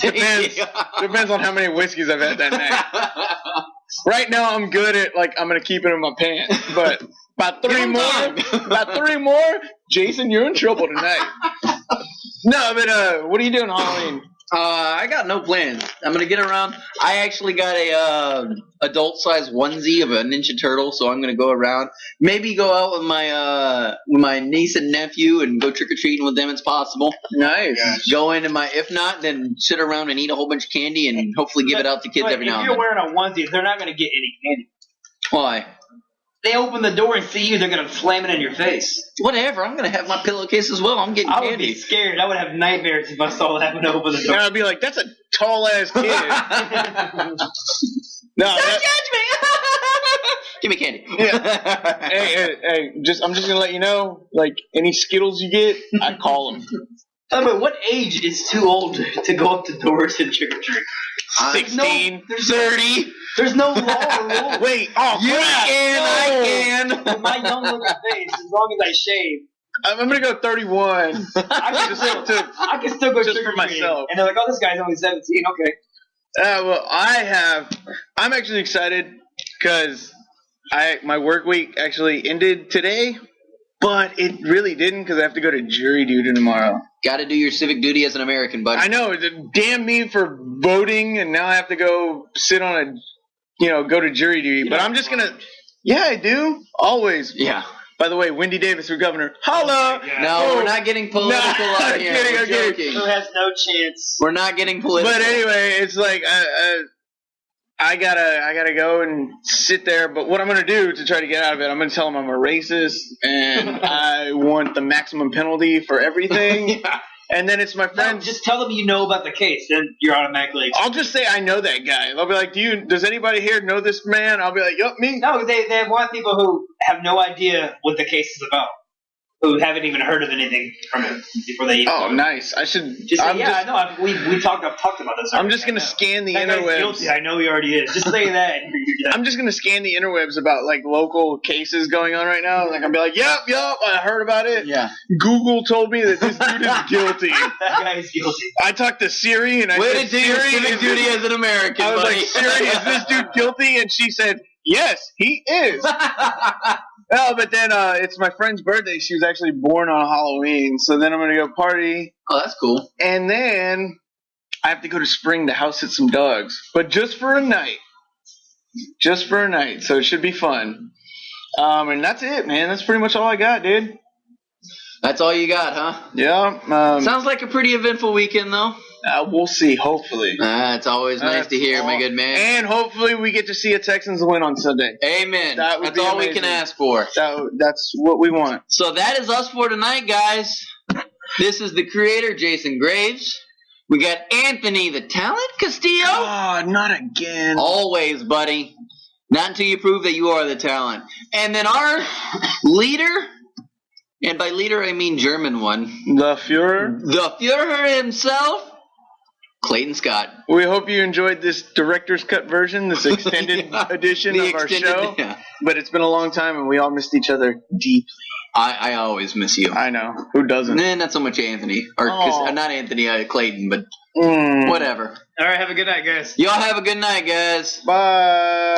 Depends on how many whiskeys I've had that night. Right now, I'm good at, like, I'm going to keep it in my pants. But about three more, Jason, you're in trouble tonight. No, but what are you doing Halloween?
I got no plans. I'm gonna get around. I actually got a adult size onesie of a Ninja Turtle, so I'm gonna go around. Maybe go out with my niece and nephew and go trick or treating with them. It's possible.
Nice.
Go into if not, then sit around and eat a whole bunch of candy and hopefully give it out to kids every now and then.
If you're wearing a onesie, they're not gonna get any candy.
Why?
They open the door and see you, they're gonna slam it in your face.
Whatever. I'm gonna have my pillowcase as well. I'm getting
I would
candy.
be scared. I would have nightmares if I saw that when I open the door.
And I'd be like, that's a tall ass kid. No,
Don't judge me. Give me candy.
Yeah. Hey, I'm just gonna let you know, like, any Skittles you get, I call them.
But what age is too old to go up to doors and trick or treat?
16,
30.
There's no law or rule.
Wait, oh
You
crap!
can. I can.
With my young looking face, as long as I shave,
I'm gonna go 31.
I can still go
Just
trick
for
or treating.
myself.
And they're like, "Oh, this guy's only 17." Okay.
Well, I'm actually excited because my work week actually ended today, but it really didn't because I have to go to jury duty tomorrow.
Got to do your civic duty as an American, buddy.
I know, damn me for voting, and now I have to go sit on go to jury duty. But I'm just gonna, yeah, I do always.
Yeah.
By the way, Wendy Davis for governor. Holla!
No, we're not getting political out
I'm
here.
kidding,
We're
I'm kidding.
joking.
Who has no chance?
We're not getting political.
But anyway, it's like I gotta go and sit there. But what I'm gonna do to try to get out of it, I'm gonna tell them I'm a racist and I want the maximum penalty for everything.
Yeah.
And then it's my
No,
friends.
just tell them you know about the case. Then you're automatically.
I'll just say I know that guy. They'll be like, does anybody here know this man? I'll be like, yup, me.
No, they want people who have no idea what the case is about, who haven't even heard of anything from it before they.
Oh, nice. I should.
Just say,
I'm
I know. I've talked about this.
I'm just
already.
gonna scan the
That guy's
interwebs.
guilty. I know he already is. Just say that. And you're done.
I'm just gonna scan the interwebs about like local cases going on right now. Like I'll be like, yup, I heard about it.
Yeah.
Google told me that this dude is guilty.
That guy is guilty.
I talked to Siri and I
Way
said,
to do your
Siri,
civic
is
duty
this-
as an American,
I was
buddy.
like, Siri, is this dude guilty? And she said, yes, he is. Oh, but then it's my friend's birthday. She was actually born on Halloween. So then I'm going to go party.
Oh, that's cool.
And then I have to go to Spring to house sit some dogs. But just for a night. Just for a night. So it should be fun. And that's it, man. That's pretty much all I got, dude.
That's all you got, huh?
Yeah.
Sounds like a pretty eventful weekend, though.
We'll see, hopefully.
It's always nice to hear, my good man.
And hopefully we get to see a Texans win on Sunday.
Amen.
That would
That's
be
all we
amazing.
can ask for.
That's what we want.
So that is us for tonight, guys. This is the creator, Jason Graves. We got Anthony the Talent Castillo.
Oh, not again.
Always, buddy. Not until you prove that you are the talent. And then our leader, and by leader I mean German one,
The Fuhrer.
the Führer himself, Clayton Scott.
We hope you enjoyed this director's cut version, this extended
Yeah,
edition
the
of our
extended-
show.
yeah.
But it's been a long time and we all missed each other deeply.
I always miss you.
I know. Who doesn't?
Nah, not so much Anthony. Or
Aw.
not Anthony, Clayton, but
Mm.
whatever.
All right. Have a good night, guys.
Y'all have a good night, guys.
Bye.